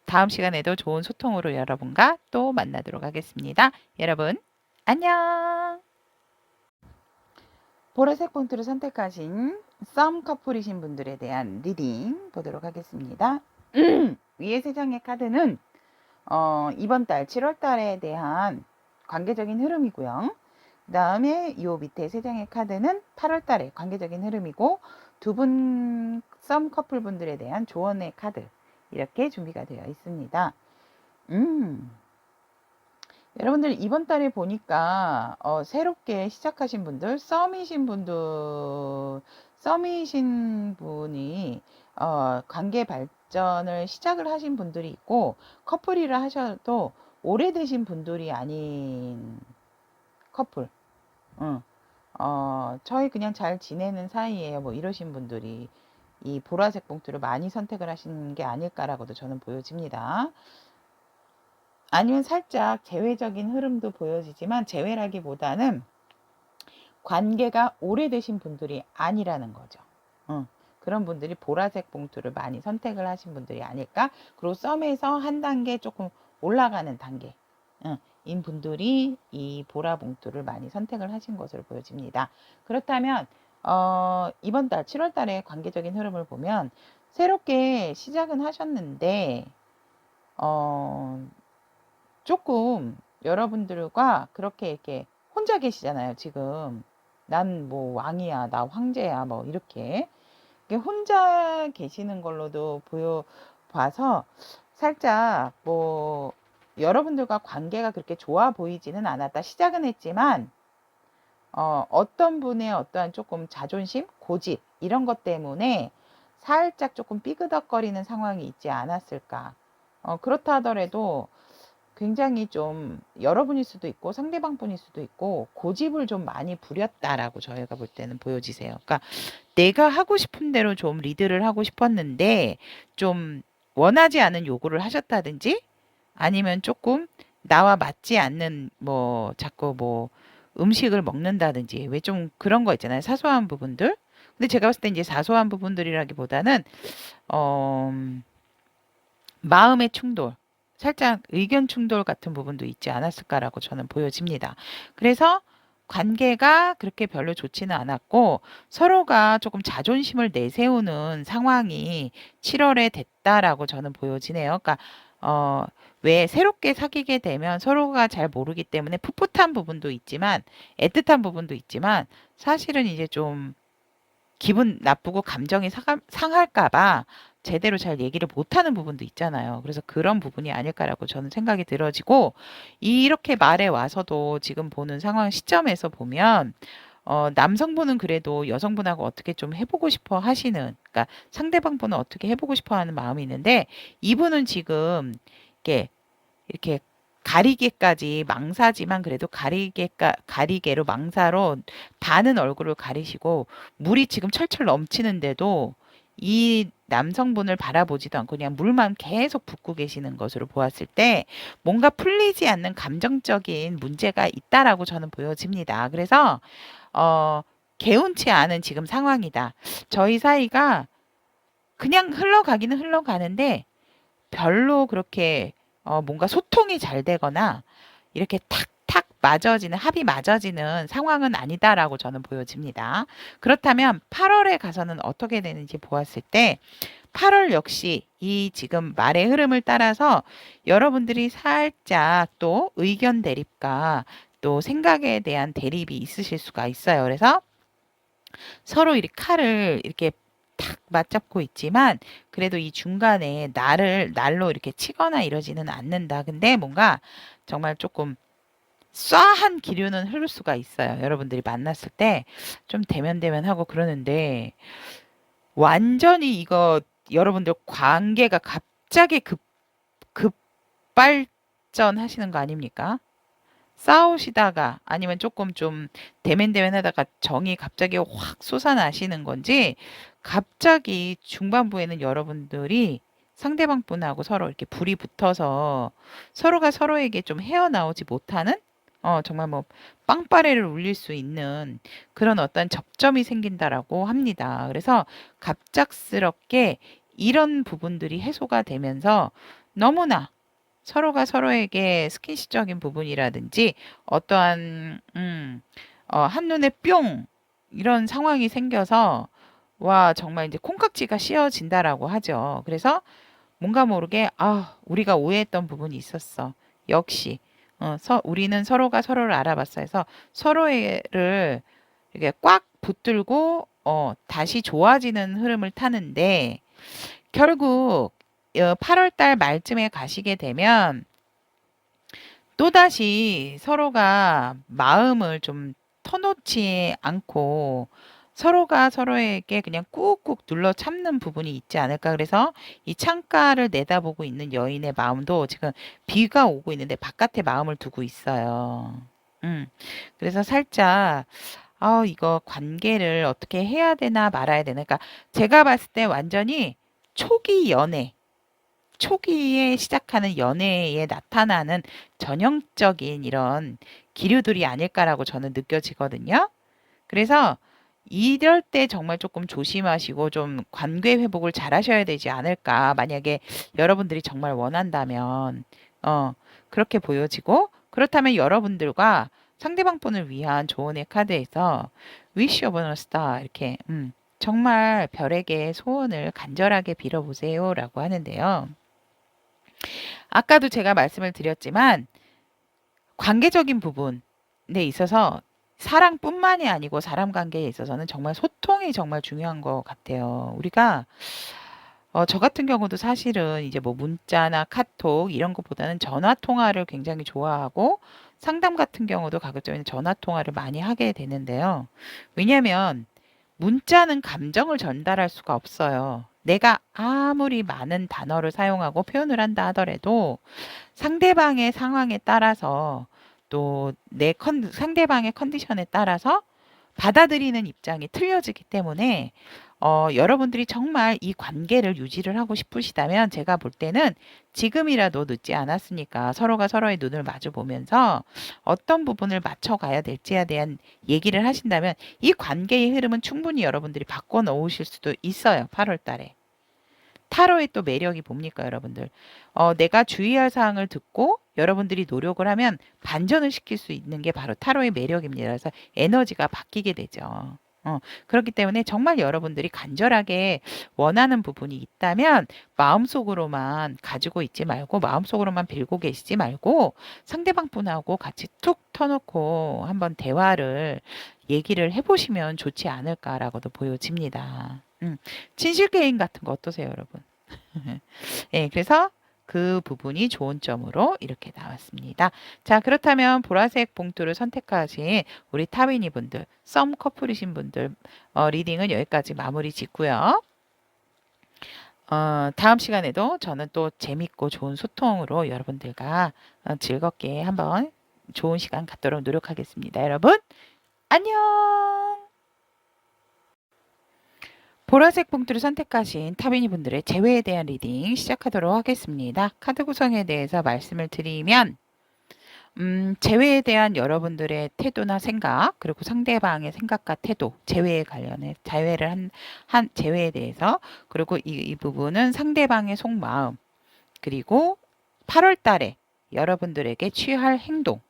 다음 시간에도 좋은 소통으로 여러분과 또 만나도록 하겠습니다. 여러분, 안녕! 보라색 봉투를 선택하신 썸 커플이신 분들에 대한 리딩 보도록 하겠습니다. 위에 세 장의 카드는 이번 달 7월 달에 대한 관계적인 흐름이고요. 그 다음에 이 밑에 세 장의 카드는 8월 달에 관계적인 흐름이고 두 분 썸 커플 분들에 대한 조언의 카드 이렇게 준비가 되어 있습니다. 여러분들 이번 달에 보니까 새롭게 시작하신 분들, 썸이신 분이 관계 발전을 시작을 하신 분들이 있고 커플이라 하셔도 오래되신 분들이 아닌 커플. 저희 그냥 잘 지내는 사이에요. 뭐 이러신 분들이 이 보라색 봉투를 많이 선택을 하시는 게 아닐까라고도 저는 보여집니다. 아니면 살짝 재회적인 흐름도 보여지지만 재회라기보다는 관계가 오래되신 분들이 아니라는 거죠. 그런 분들이 보라색 봉투를 많이 선택을 하신 분들이 아닐까. 그리고 썸에서 한 단계 조금 올라가는 단계 인 분들이 이 보라 봉투를 많이 선택을 하신 것으로 보여집니다. 그렇다면 이번 달 7월 달에 관계적인 흐름을 보면 새롭게 시작은 하셨는데 어, 조금 여러분들과 그렇게 이렇게 혼자 계시잖아요, 지금. 난 뭐 왕이야, 나 황제야, 뭐 이렇게. 이게 혼자 계시는 걸로도 보여봐서 살짝 뭐 여러분들과 관계가 그렇게 좋아 보이지는 않았다. 시작은 했지만 어떤 분의 어떠한 조금 자존심, 고집 이런 것 때문에 살짝 조금 삐그덕거리는 상황이 있지 않았을까. 그렇다 하더라도 굉장히 좀 여러분일 수도 있고 상대방 분일 수도 있고 고집을 좀 많이 부렸다라고 저희가 볼 때는 보여지세요. 그러니까 내가 하고 싶은 대로 좀 리드를 하고 싶었는데 좀 원하지 않은 요구를 하셨다든지 아니면 조금 나와 맞지 않는 뭐 자꾸 뭐 음식을 먹는다든지 왜 좀 그런 거 있잖아요. 사소한 부분들. 근데 제가 봤을 때 이제 사소한 부분들이라기보다는 어, 마음의 충돌, 살짝 의견 충돌 같은 부분도 있지 않았을까라고 저는 보여집니다. 그래서 관계가 그렇게 별로 좋지는 않았고 서로가 조금 자존심을 내세우는 상황이 7월에 됐다라고 저는 보여지네요. 그러니까 어, 왜 새롭게 사귀게 되면 서로가 잘 모르기 때문에 풋풋한 부분도 있지만 애틋한 부분도 있지만 사실은 이제 좀 기분 나쁘고 감정이 상할까 봐 제대로 잘 얘기를 못하는 부분도 있잖아요. 그래서 그런 부분이 아닐까라고 저는 생각이 들어지고 이렇게 말해 와서도 지금 보는 상황 시점에서 보면 남성분은 그래도 여성분하고 어떻게 좀 해보고 싶어 하시는, 그러니까 상대방 분은 어떻게 해보고 싶어 하는 마음이 있는데 이분은 지금 이렇게 가리개까지 망사지만 그래도 가리개로 망사로 반은 얼굴을 가리시고 물이 지금 철철 넘치는데도 이 남성분을 바라보지도 않고 그냥 물만 계속 붓고 계시는 것으로 보았을 때 뭔가 풀리지 않는 감정적인 문제가 있다라고 저는 보여집니다. 그래서 개운치 않은 지금 상황이다. 저희 사이가 그냥 흘러가기는 흘러가는데 별로 그렇게 뭔가 소통이 잘 되거나 이렇게 탁탁 맞아지는 합이 맞아지는 상황은 아니다라고 저는 보여집니다. 그렇다면 8월에 가서는 어떻게 되는지 보았을 때 8월 역시 이 지금 말의 흐름을 따라서 여러분들이 살짝 또 의견 대립과 또 생각에 대한 대립이 있으실 수가 있어요. 그래서 서로 이 칼을 이렇게 탁 맞잡고 있지만 그래도 이 중간에 날로 이렇게 치거나 이러지는 않는다. 근데 뭔가 정말 조금 쏴한 기류는 흐를 수가 있어요. 여러분들이 만났을 때 좀 대면대면하고 그러는데 완전히 이거 여러분들 관계가 갑자기 급발전하시는 거 아닙니까? 싸우시다가 아니면 조금 좀 대면대면 하다가 정이 갑자기 확 솟아나시는 건지 갑자기 중반부에는 여러분들이 상대방 분하고 서로 이렇게 불이 붙어서 서로가 서로에게 좀 헤어나오지 못하는 정말 뭐 빵빠레를 울릴 수 있는 그런 어떤 접점이 생긴다라고 합니다. 그래서 갑작스럽게 이런 부분들이 해소가 되면서 너무나 서로가 서로에게 스킨십적인 부분이라든지 어떠한 한눈에 뿅 이런 상황이 생겨서 와 정말 이제 콩깍지가 씌어진다라고 하죠. 그래서 뭔가 모르게 우리가 오해했던 부분이 있었어. 역시 우리는 서로가 서로를 알아봤어 해서 서로를 이렇게 꽉 붙들고 다시 좋아지는 흐름을 타는데 결국 8월 달 말쯤에 가시게 되면 또다시 서로가 마음을 좀 터놓지 않고 서로가 서로에게 그냥 꾹꾹 눌러 참는 부분이 있지 않을까. 그래서 이 창가를 내다보고 있는 여인의 마음도 지금 비가 오고 있는데 바깥에 마음을 두고 있어요. 음. 그래서 살짝 이거 관계를 어떻게 해야 되나 말아야 되나. 그러니까 제가 봤을 때 완전히 초기 연애 초기에 시작하는 연애에 나타나는 전형적인 이런 기류들이 아닐까라고 저는 느껴지거든요. 그래서 이럴 때 정말 조금 조심하시고 좀 관계 회복을 잘 하셔야 되지 않을까. 만약에 여러분들이 정말 원한다면, 그렇게 보여지고, 그렇다면 여러분들과 상대방 분을 위한 조언의 카드에서 Wish upon a star 이렇게, 정말 별에게 소원을 간절하게 빌어보세요라고 하는데요. 아까도 제가 말씀을 드렸지만 관계적인 부분에 있어서 사랑뿐만이 아니고 사람 관계에 있어서는 정말 소통이 정말 중요한 것 같아요. 우리가 저 같은 경우도 사실은 이제 뭐 문자나 카톡 이런 것보다는 전화 통화를 굉장히 좋아하고 상담 같은 경우도 가급적이면 전화 통화를 많이 하게 되는데요. 왜냐하면 문자는 감정을 전달할 수가 없어요. 내가 아무리 많은 단어를 사용하고 표현을 한다 하더라도 상대방의 상황에 따라서 또 상대방의 컨디션에 따라서 받아들이는 입장이 틀려지기 때문에 여러분들이 정말 이 관계를 유지를 하고 싶으시다면 제가 볼 때는 지금이라도 늦지 않았으니까 서로가 서로의 눈을 마주 보면서 어떤 부분을 맞춰가야 될지에 대한 얘기를 하신다면 이 관계의 흐름은 충분히 여러분들이 바꿔 놓으실 수도 있어요. 8월 달에. 타로의 또 매력이 뭡니까, 여러분들? 내가 주의할 사항을 듣고 여러분들이 노력을 하면 반전을 시킬 수 있는 게 바로 타로의 매력입니다. 그래서 에너지가 바뀌게 되죠. 그렇기 때문에 정말 여러분들이 간절하게 원하는 부분이 있다면 마음속으로만 가지고 있지 말고 마음속으로만 빌고 계시지 말고 상대방 분하고 같이 툭 터놓고 한번 대화를 얘기를 해보시면 좋지 않을까라고도 보여집니다. 진실 게임 같은 거 어떠세요, 여러분? 네, 그래서 그 부분이 좋은 점으로 이렇게 나왔습니다. 자, 그렇다면 보라색 봉투를 선택하신 우리 타비니 분들, 썸 커플이신 분들 리딩은 여기까지 마무리 짓고요. 다음 시간에도 저는 또 재밌고 좋은 소통으로 여러분들과 즐겁게 한번 좋은 시간 갖도록 노력하겠습니다. 여러분, 안녕! 보라색 봉투를 선택하신 타비니 분들의 재회에 대한 리딩 시작하도록 하겠습니다. 카드 구성에 대해서 말씀을 드리면 재회에 대한 여러분들의 태도나 생각, 그리고 상대방의 생각과 태도, 재회에 관련해 재회를 한 재회에 대해서, 그리고 이 부분은 상대방의 속마음, 그리고 8월 달에 여러분들에게 취할 행동,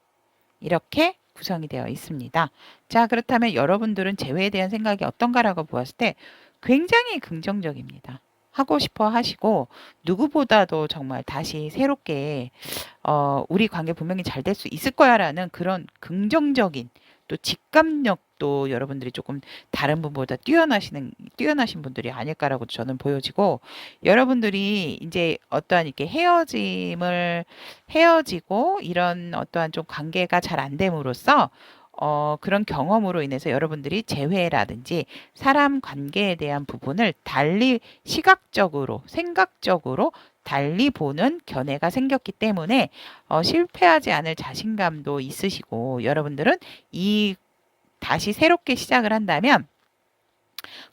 이렇게 구성이 되어 있습니다. 자, 그렇다면 여러분들은 재회에 대한 생각이 어떤가라고 보았을 때 굉장히 긍정적입니다. 하고 싶어 하시고 누구보다도 정말 다시 새롭게 우리 관계 분명히 잘 될 수 있을 거야라는 그런 긍정적인 또 직감력도 여러분들이 조금 다른 분보다 뛰어나신 분들이 아닐까라고 저는 보여지고, 여러분들이 이제 어떠한 이렇게 헤어지고 이런 어떠한 좀 관계가 잘 안 됨으로써 그런 경험으로 인해서 여러분들이 재회라든지 사람 관계에 대한 부분을 달리 시각적으로, 생각적으로 달리 보는 견해가 생겼기 때문에 실패하지 않을 자신감도 있으시고, 여러분들은 다시 새롭게 시작을 한다면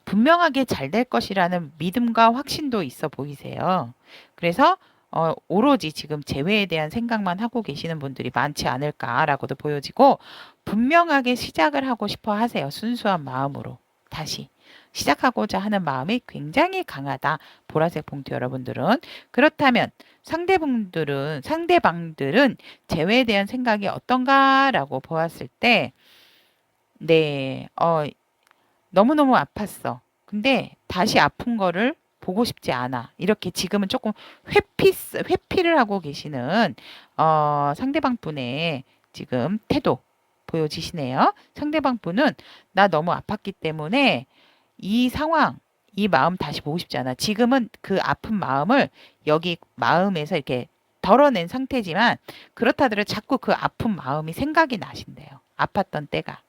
분명하게 잘 될 것이라는 믿음과 확신도 있어 보이세요. 그래서 오로지 지금 재회에 대한 생각만 하고 계시는 분들이 많지 않을까라고도 보여지고, 분명하게 시작을 하고 싶어 하세요. 순수한 마음으로 다시 시작하고자 하는 마음이 굉장히 강하다. 보라색 봉투 여러분들은. 그렇다면 상대방들은 재회에 대한 생각이 어떤가라고 보았을 때, 네, 너무너무 아팠어. 근데 다시 아픈 거를 보고 싶지 않아. 이렇게 지금은 조금 회피를 하고 계시는 상대방 분의 지금 태도 보여지시네요. 상대방 분은 나 너무 아팠기 때문에 이 상황, 이 마음 다시 보고 싶지 않아. 지금은 그 아픈 마음을 여기 마음에서 이렇게 덜어낸 상태지만 그렇다더라도 자꾸 그 아픈 마음이 생각이 나신대요. 아팠던 때가.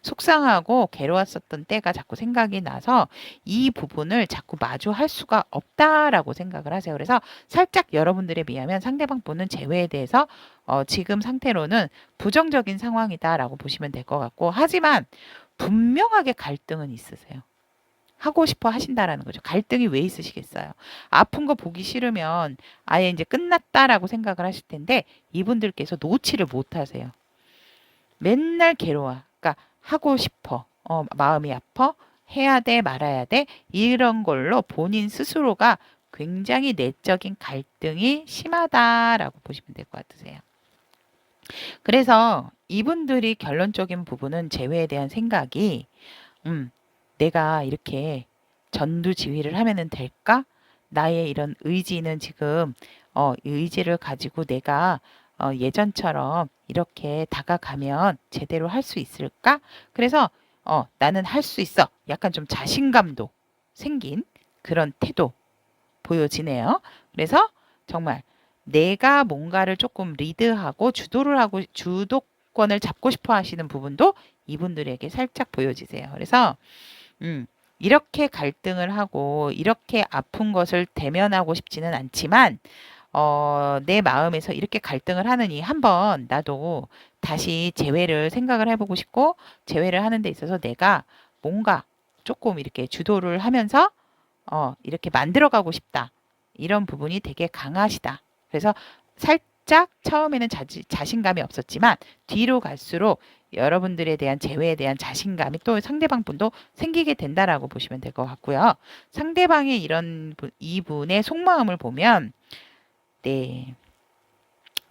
속상하고 괴로웠었던 때가 자꾸 생각이 나서 이 부분을 자꾸 마주할 수가 없다라고 생각을 하세요. 그래서 살짝 여러분들에 비하면 상대방 분은 재회에 대해서 지금 상태로는 부정적인 상황이다라고 보시면 될 것 같고, 하지만 분명하게 갈등은 있으세요. 하고 싶어 하신다라는 거죠. 갈등이 왜 있으시겠어요? 아픈 거 보기 싫으면 아예 이제 끝났다라고 생각을 하실 텐데 이분들께서 놓지를 못하세요. 맨날 괴로워. 그러니까 하고 싶어. 마음이 아파. 해야 돼, 말아야 돼. 이런 걸로 본인 스스로가 굉장히 내적인 갈등이 심하다라고 보시면 될 것 같으세요. 그래서 이분들이 결론적인 부분은 재회에 대한 생각이 내가 이렇게 전두지휘를 하면은 될까? 나의 이런 의지는 지금 의지를 가지고 내가 예전처럼 이렇게 다가가면 제대로 할 수 있을까? 그래서 나는 할 수 있어. 약간 좀 자신감도 생긴 그런 태도 보여지네요. 그래서 정말 내가 뭔가를 조금 리드하고 주도를 하고 주도권을 잡고 싶어 하시는 부분도 이분들에게 살짝 보여지세요. 그래서 음, 이렇게 갈등을 하고 이렇게 아픈 것을 대면하고 싶지는 않지만 내 마음에서 이렇게 갈등을 하느니 한번 나도 다시 재회를 생각을 해보고 싶고 재회를 하는 데 있어서 내가 뭔가 조금 이렇게 주도를 하면서 이렇게 만들어가고 싶다. 이런 부분이 되게 강하시다. 그래서 살짝 처음에는 자신감이 없었지만 뒤로 갈수록 여러분들에 대한 재회에 대한 자신감이 또 상대방 분도 생기게 된다라고 보시면 될 것 같고요. 상대방의 이분의 속마음을 보면 네.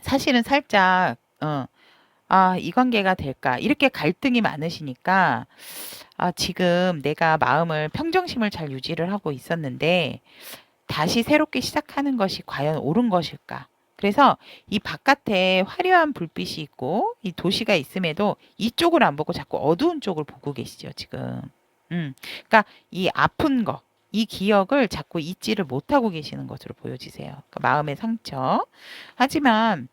사실은 살짝 이 관계가 될까? 이렇게 갈등이 많으시니까 지금 내가 마음을 평정심을 잘 유지를 하고 있었는데 다시 새롭게 시작하는 것이 과연 옳은 것일까? 그래서 이 바깥에 화려한 불빛이 있고 이 도시가 있음에도 이쪽을 안 보고 자꾸 어두운 쪽을 보고 계시죠, 지금. 그러니까 이 아픈 거, 이 기억을 자꾸 잊지를 못하고 계시는 것으로 보여지세요. 그러니까 마음의 상처. 하지만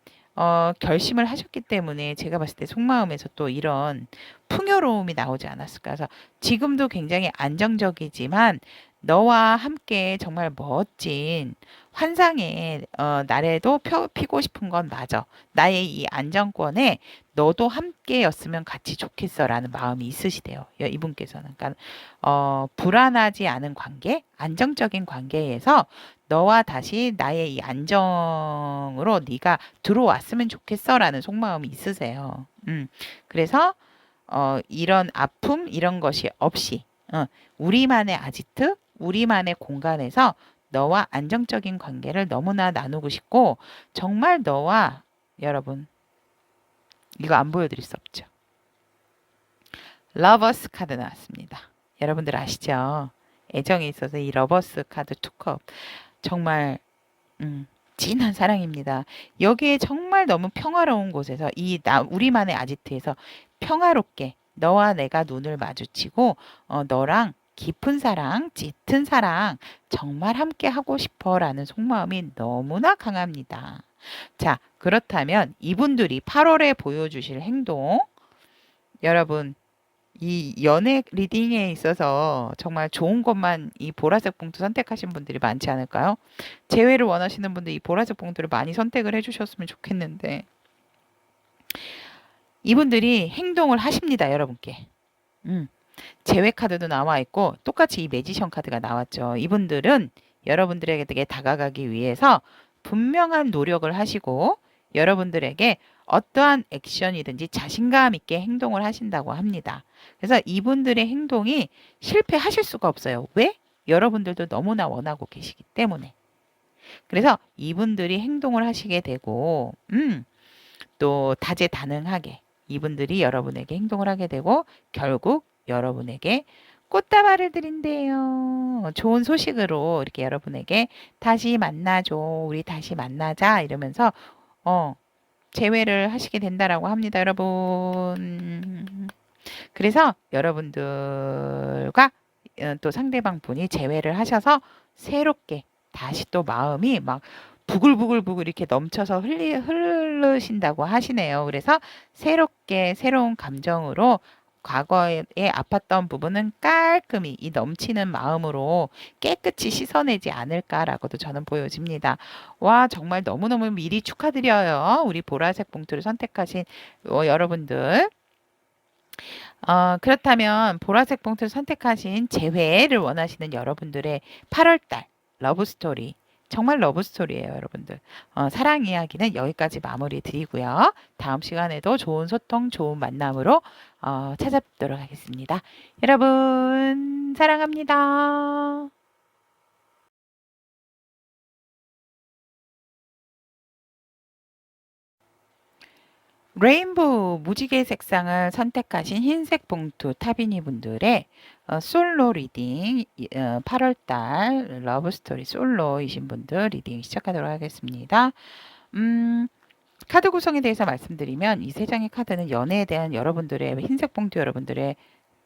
결심을 하셨기 때문에 제가 봤을 때 속마음에서 또 이런 풍요로움이 나오지 않았을까. 그래서 지금도 굉장히 안정적이지만 너와 함께 정말 멋진 환상의 날에도 피고 싶은 건 맞아. 나의 이 안정권에 너도 함께였으면 같이 좋겠어라는 마음이 있으시대요. 이분께서는. 그러니까 불안하지 않은 관계, 안정적인 관계에서 너와 다시 나의 이 안정으로 네가 들어왔으면 좋겠어라는 속마음이 있으세요. 그래서 이런 아픔 이런 것이 없이 우리만의 아지트, 우리만의 공간에서 너와 안정적인 관계를 너무나 나누고 싶고 정말 너와 여러분 이거 안 보여드릴 수 없죠. 러버스 카드 나왔습니다. 여러분들 아시죠? 애정에 있어서 이 러버스 카드 투컵 정말 진한 사랑입니다. 여기에 정말 너무 평화로운 곳에서 우리만의 아지트에서 평화롭게 너와 내가 눈을 마주치고 너랑 깊은 사랑, 짙은 사랑 정말 함께 하고 싶어라는 속마음이 너무나 강합니다. 자, 그렇다면 이분들이 8월에 보여주실 행동 여러분 이 연애 리딩에 있어서 정말 좋은 것만 이 보라색 봉투 선택하신 분들이 많지 않을까요? 재회를 원하시는 분들 이 보라색 봉투를 많이 선택을 해주셨으면 좋겠는데 이분들이 행동을 하십니다, 여러분께. 재회 카드도 나와 있고 똑같이 이 매지션 카드가 나왔죠. 이분들은 여러분들에게 다가가기 위해서 분명한 노력을 하시고 여러분들에게 어떠한 액션이든지 자신감 있게 행동을 하신다고 합니다. 그래서 이분들의 행동이 실패하실 수가 없어요. 왜? 여러분들도 너무나 원하고 계시기 때문에. 그래서 이분들이 행동을 하시게 되고, 또 다재다능하게 이분들이 여러분에게 행동을 하게 되고, 결국 여러분에게 꽃다발을 드린대요. 좋은 소식으로 이렇게 여러분에게 다시 만나줘. 우리 다시 만나자. 이러면서, 재회를 하시게 된다라고 합니다, 여러분. 그래서 여러분들과 또 상대방 분이 재회를 하셔서 새롭게 다시 또 마음이 막 부글부글부글 이렇게 넘쳐서 흐르신다고 하시네요. 그래서 새롭게 새로운 감정으로 과거에 아팠던 부분은 깔끔히 이 넘치는 마음으로 깨끗이 씻어내지 않을까라고도 저는 보여집니다. 와, 정말 너무너무 미리 축하드려요. 우리 보라색 봉투를 선택하신 여러분들. 그렇다면 보라색 봉투를 선택하신 재회를 원하시는 여러분들의 8월달 러브스토리 정말 러브스토리예요, 여러분들. 사랑 이야기는 여기까지 마무리 드리고요. 다음 시간에도 좋은 소통, 좋은 만남으로 찾아뵙도록 하겠습니다. 여러분 사랑합니다. 레인보우 무지개 색상을 선택하신 흰색 봉투 타비니 분들의 솔로 리딩 8월달 러브스토리 솔로이신 분들 리딩 시작하도록 하겠습니다. 카드 구성에 대해서 말씀드리면 이 세 장의 카드는 연애에 대한 여러분들의 흰색 봉투 여러분들의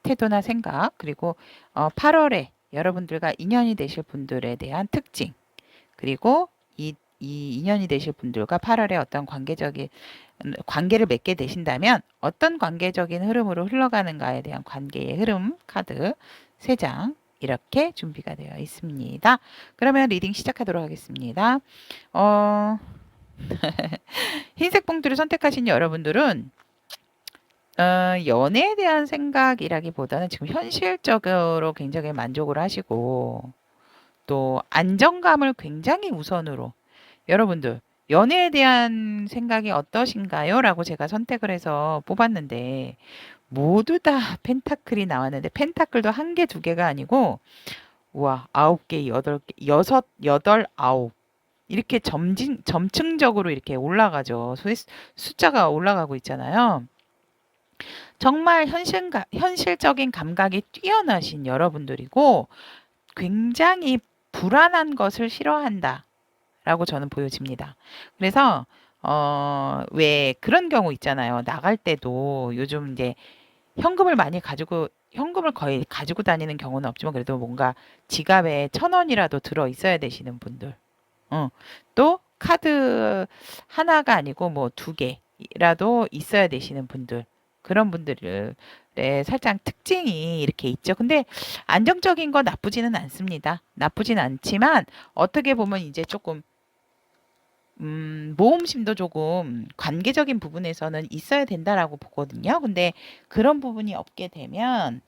태도나 생각 그리고 8월에 여러분들과 인연이 되실 분들에 대한 특징 그리고 이 인연이 되실 분들과 8월에 어떤 관계를 맺게 되신다면 어떤 관계적인 흐름으로 흘러가는가에 대한 관계의 흐름 카드 3장 이렇게 준비가 되어 있습니다. 그러면 리딩 시작하도록 하겠습니다. 흰색 봉투를 선택하신 여러분들은 연애에 대한 생각이라기보다는 지금 현실적으로 굉장히 만족을 하시고 또 안정감을 굉장히 우선으로 여러분들 연애에 대한 생각이 어떠신가요? 라고 제가 선택을 해서 뽑았는데 모두 다 펜타클이 나왔는데 펜타클도 1개, 2개가 아니고 우와 9개, 8개, 6, 8, 9 이렇게 점층적으로 이렇게 올라가죠. 숫자가 올라가고 있잖아요. 정말 현실적인 감각이 뛰어나신 여러분들이고 굉장히 불안한 것을 싫어한다. 라고 저는 보여집니다. 그래서 왜 그런 경우 있잖아요. 나갈 때도 요즘 이제 현금을 거의 가지고 다니는 경우는 없지만 그래도 뭔가 지갑에 1,000원이라도 들어 있어야 되시는 분들. 또 카드 하나가 아니고 뭐 2개라도 있어야 되시는 분들. 그런 분들의 살짝 특징이 이렇게 있죠. 근데 안정적인 건 나쁘지는 않습니다. 나쁘진 않지만 어떻게 보면 이제 조금 모험심도 조금 관계적인 부분에서는 있어야 된다라고 보거든요. 근데 그런 부분이 없게 되면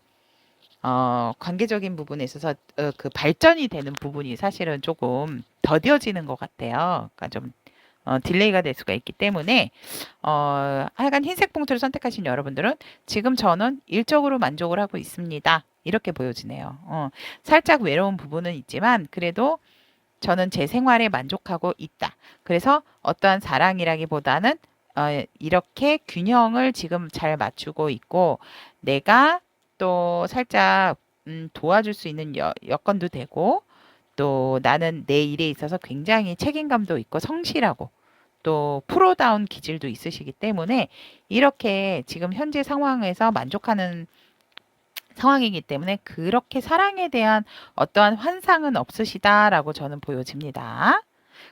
관계적인 부분에 있어서 그 발전이 되는 부분이 사실은 조금 더뎌지는 것 같아요. 그러니까 좀 딜레이가 될 수가 있기 때문에 하여간 흰색 봉투를 선택하신 여러분들은 지금 저는 일적으로 만족을 하고 있습니다. 이렇게 보여지네요. 살짝 외로운 부분은 있지만 그래도 저는 제 생활에 만족하고 있다. 그래서 어떠한 사랑이라기보다는 이렇게 균형을 지금 잘 맞추고 있고 내가 또 살짝 도와줄 수 있는 여건도 되고 또 나는 내 일에 있어서 굉장히 책임감도 있고 성실하고 또 프로다운 기질도 있으시기 때문에 이렇게 지금 현재 상황에서 만족하는 상황이기 때문에 그렇게 사랑에 대한 어떠한 환상은 없으시다라고 저는 보여집니다.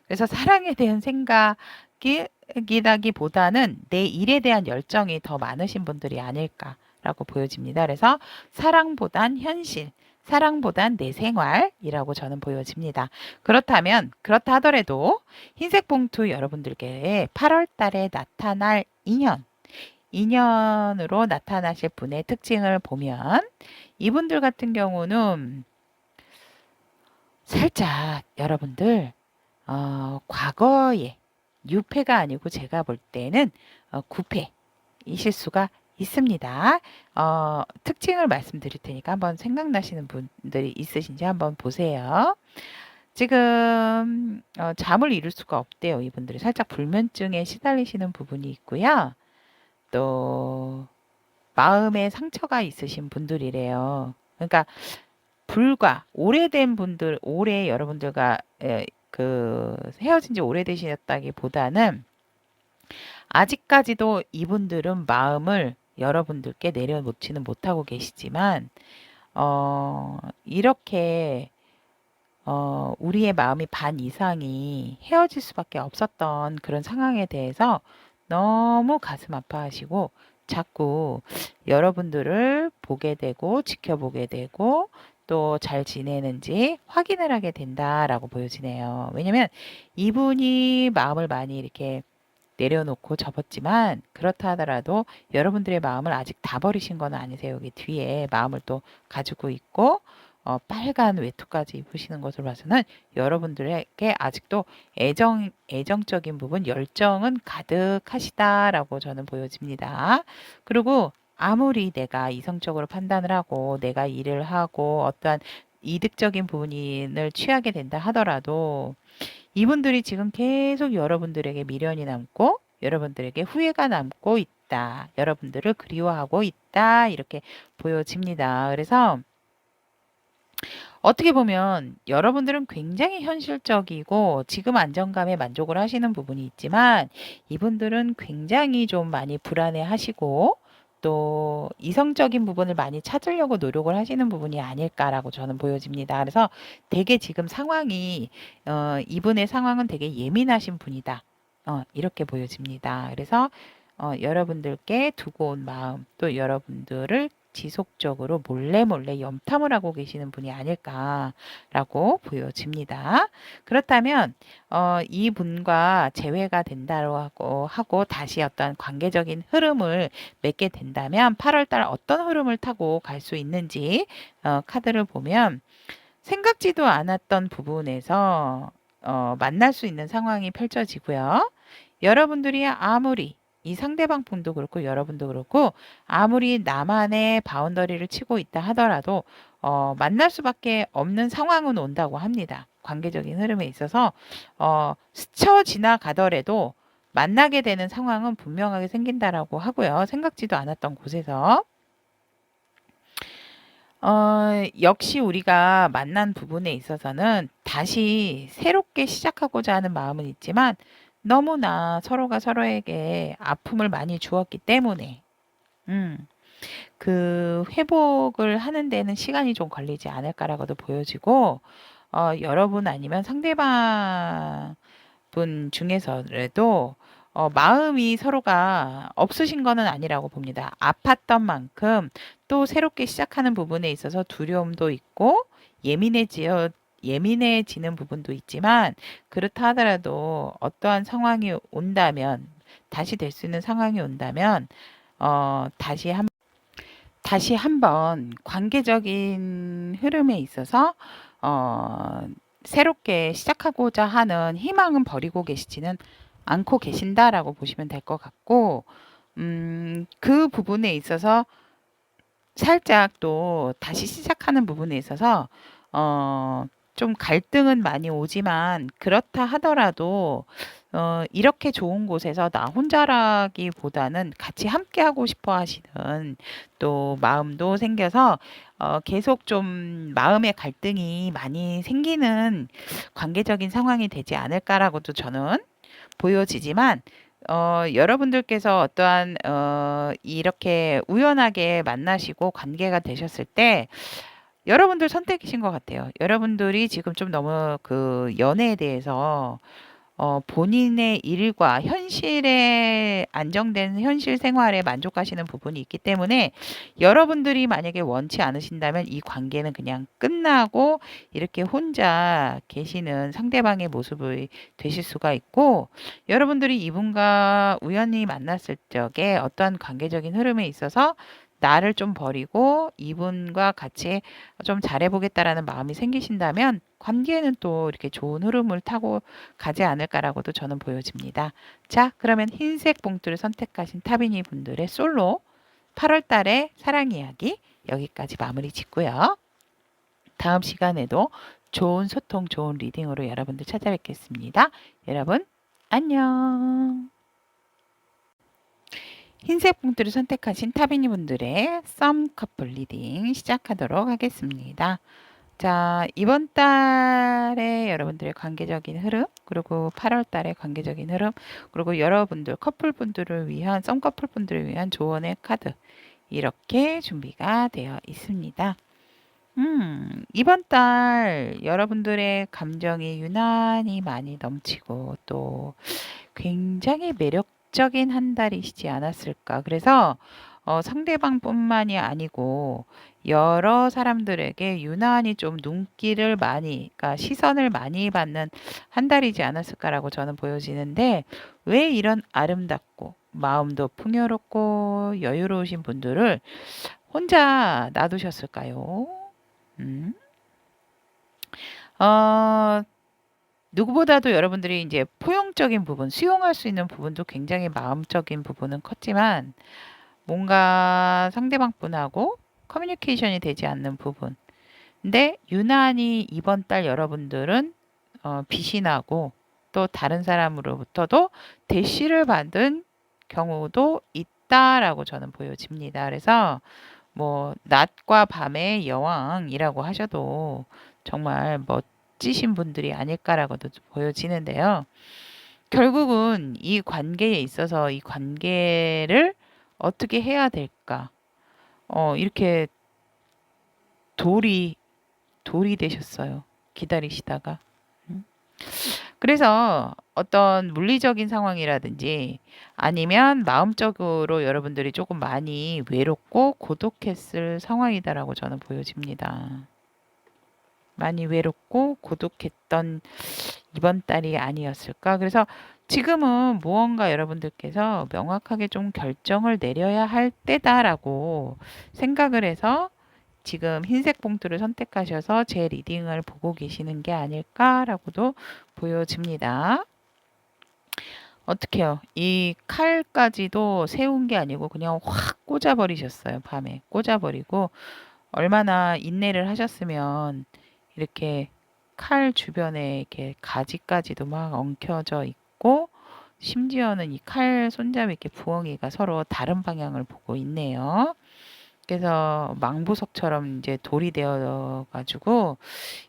그래서 사랑에 대한 생각이라기보다는 내 일에 대한 열정이 더 많으신 분들이 아닐까라고 보여집니다. 그래서 사랑보단 현실, 사랑보단 내 생활이라고 저는 보여집니다. 그렇다 하더라도 흰색 봉투 여러분들께 8월 달에 나타날 인연으로 나타나실 분의 특징을 보면 이분들 같은 경우는 살짝 여러분들 과거에 6패가 아니고 제가 볼 때는 9패이실 수가 있습니다. 특징을 말씀드릴 테니까 한번 생각나시는 분들이 있으신지 한번 보세요. 지금 잠을 이룰 수가 없대요. 이분들이 살짝 불면증에 시달리시는 부분이 있고요. 또 마음에 상처가 있으신 분들이래요. 그러니까 오래된 분들, 올해 여러분들과 헤어진 지 오래되셨다기보다는 아직까지도 이분들은 마음을 여러분들께 내려놓지는 못하고 계시지만 이렇게 우리의 마음이 반 이상이 헤어질 수밖에 없었던 그런 상황에 대해서 너무 가슴 아파하시고 자꾸 여러분들을 보게 되고 지켜보게 되고 또 잘 지내는지 확인을 하게 된다라고 보여지네요. 왜냐면 이분이 마음을 많이 이렇게 내려놓고 접었지만 그렇다 하더라도 여러분들의 마음을 아직 다 버리신 건 아니세요. 여기 뒤에 마음을 또 가지고 있고 빨간 외투까지 입으시는 것을 봐서는 여러분들에게 아직도 애정적인 부분, 열정은 가득하시다라고 저는 보여집니다. 그리고 아무리 내가 이성적으로 판단을 하고 내가 일을 하고 어떠한 이득적인 부분을 취하게 된다 하더라도 이분들이 지금 계속 여러분들에게 미련이 남고 여러분들에게 후회가 남고 있다. 여러분들을 그리워하고 있다. 이렇게 보여집니다. 그래서 어떻게 보면 여러분들은 굉장히 현실적이고 지금 안정감에 만족을 하시는 부분이 있지만 이분들은 굉장히 좀 많이 불안해 하시고 또 이성적인 부분을 많이 찾으려고 노력을 하시는 부분이 아닐까라고 저는 보여집니다. 그래서 되게 지금 상황이 이분의 상황은 되게 예민하신 분이다. 이렇게 보여집니다. 그래서 여러분들께 두고 온 마음 또 여러분들을 지속적으로 몰래 몰래 염탐을 하고 계시는 분이 아닐까라고 보여집니다. 그렇다면 이분과 재회가 된다고 하고 다시 어떤 관계적인 흐름을 맺게 된다면 8월 달 어떤 흐름을 타고 갈 수 있는지 카드를 보면 생각지도 않았던 부분에서 만날 수 있는 상황이 펼쳐지고요. 여러분들이 아무리 이 상대방 분도 그렇고 여러분도 그렇고 아무리 나만의 바운더리를 치고 있다 하더라도 만날 수밖에 없는 상황은 온다고 합니다. 관계적인 흐름에 있어서 스쳐 지나가더라도 만나게 되는 상황은 분명하게 생긴다라고 하고요. 생각지도 않았던 곳에서. 역시 우리가 만난 부분에 있어서는 다시 새롭게 시작하고자 하는 마음은 있지만 너무나 서로가 서로에게 아픔을 많이 주었기 때문에, 음, 그 회복을 하는 데는 시간이 좀 걸리지 않을까라고도 보여지고, 여러분 아니면 상대방 분 중에서라도 마음이 서로가 없으신 거는 아니라고 봅니다. 아팠던 만큼 또 새롭게 시작하는 부분에 있어서 두려움도 있고 예민해지는 부분도 있지만 그렇다 하더라도 어떠한 상황이 온다면 다시 될 수 있는 상황이 온다면 어, 다시 한 다시 한번 관계적인 흐름에 있어서 어, 새롭게 시작하고자 하는 희망은 버리고 계시지는 않고 계신다라고 보시면 될 것 같고, 그 부분에 있어서 살짝 또 다시 시작하는 부분에 있어서 좀 갈등은 많이 오지만 그렇다 하더라도 이렇게 좋은 곳에서 나 혼자라기보다는 같이 함께 하고 싶어 하시는 또 마음도 생겨서 계속 좀 마음의 갈등이 많이 생기는 관계적인 상황이 되지 않을까라고도 저는 보여지지만 여러분들께서 어떠한 이렇게 우연하게 만나시고 관계가 되셨을 때 여러분들 선택이신 것 같아요. 여러분들이 지금 좀 너무 그 연애에 대해서 본인의 일과 현실에 안정된 현실 생활에 만족하시는 부분이 있기 때문에 여러분들이 만약에 원치 않으신다면 이 관계는 그냥 끝나고 이렇게 혼자 계시는 상대방의 모습이 되실 수가 있고 여러분들이 이분과 우연히 만났을 적에 어떠한 관계적인 흐름에 있어서 나를 좀 버리고 이분과 같이 좀 잘해보겠다라는 마음이 생기신다면 관계는 또 이렇게 좋은 흐름을 타고 가지 않을까라고도 저는 보여집니다. 자, 그러면 흰색 봉투를 선택하신 타비니 분들의 솔로 8월 달의 사랑 이야기 여기까지 마무리 짓고요. 다음 시간에도 좋은 소통, 좋은 리딩으로 여러분들 찾아뵙겠습니다. 여러분, 안녕. 흰색 봉투를 선택하신 타비니 분들의 썸 커플 리딩 시작하도록 하겠습니다. 자, 이번 달에 여러분들의 관계적인 흐름, 그리고 8월 달의 관계적인 흐름, 그리고 여러분들 커플분들을 위한, 썸커플분들을 위한 조언의 카드, 이렇게 준비가 되어 있습니다. 이번 달 여러분들의 감정이 유난히 많이 넘치고 또 굉장히 매력적인 한 달이시지 않았을까. 그래서 상대방뿐만이 아니고 여러 사람들에게 유난히 좀 눈길을 많이, 그러니까 시선을 많이 받는 한 달이지 않았을까라고 저는 보여지는데 왜 이런 아름답고 마음도 풍요롭고 여유로우신 분들을 혼자 놔두셨을까요? 음? 어, 누구보다도 여러분들이 이제 포용적인 부분, 수용할 수 있는 부분도 굉장히 마음적인 부분은 컸지만 뭔가 상대방 분하고 커뮤니케이션이 되지 않는 부분. 근데 유난히 이번 달 여러분들은 빛이 나고 또 다른 사람으로부터도 대시를 받은 경우도 있다라고 저는 보여집니다. 그래서 뭐 낮과 밤의 여왕이라고 하셔도 정말 멋지신 분들이 아닐까라고도 보여지는데요. 결국은 이 관계에 있어서 이 관계를 어떻게 해야 될까? 이렇게 돌이 되셨어요. 기다리시다가. 음. 그래서 어떤 물리적인 상황이라든지 아니면 마음적으로 여러분들이 조금 많이 외롭고 고독했을 상황이다라고 저는 보여집니다. 많이 외롭고 고독했던 이번 달이 아니었을까? 그래서 지금은 무언가 여러분들께서 명확하게 좀 결정을 내려야 할 때다라고 생각을 해서 지금 흰색 봉투를 선택하셔서 제 리딩을 보고 계시는 게 아닐까라고도 보여집니다. 어떡해요? 이 칼까지도 세운 게 아니고 그냥 확 꽂아버리셨어요. 밤에 꽂아버리고 얼마나 인내를 하셨으면 이렇게 칼 주변에 이렇게 가지까지도 막 엉켜져 있고 심지어는 이 칼 손잡이 이렇게 부엉이가 서로 다른 방향을 보고 있네요. 그래서 망부석처럼 이제 돌이 되어 가지고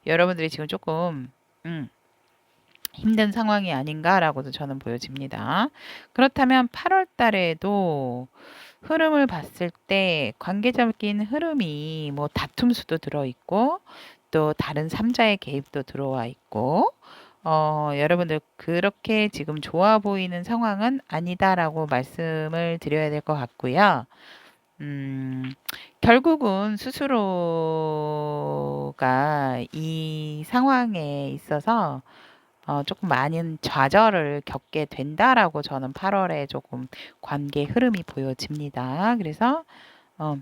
여러분들이 지금 조금 힘든 상황이 아닌가라고도 저는 보여집니다. 그렇다면 8월 달에도 흐름을 봤을 때 관계적인 흐름이 뭐 다툼 수도 들어있고 또 다른 3자의 개입도 들어와 있고 여러분들 그렇게 지금 좋아 보이는 상황은 아니다라고 말씀을 드려야 될 것 같고요. 결국은 스스로가 이 상황에 있어서 조금 많은 좌절을 겪게 된다라고 저는 8월에 조금 관계 흐름이 보여집니다. 그래서 어,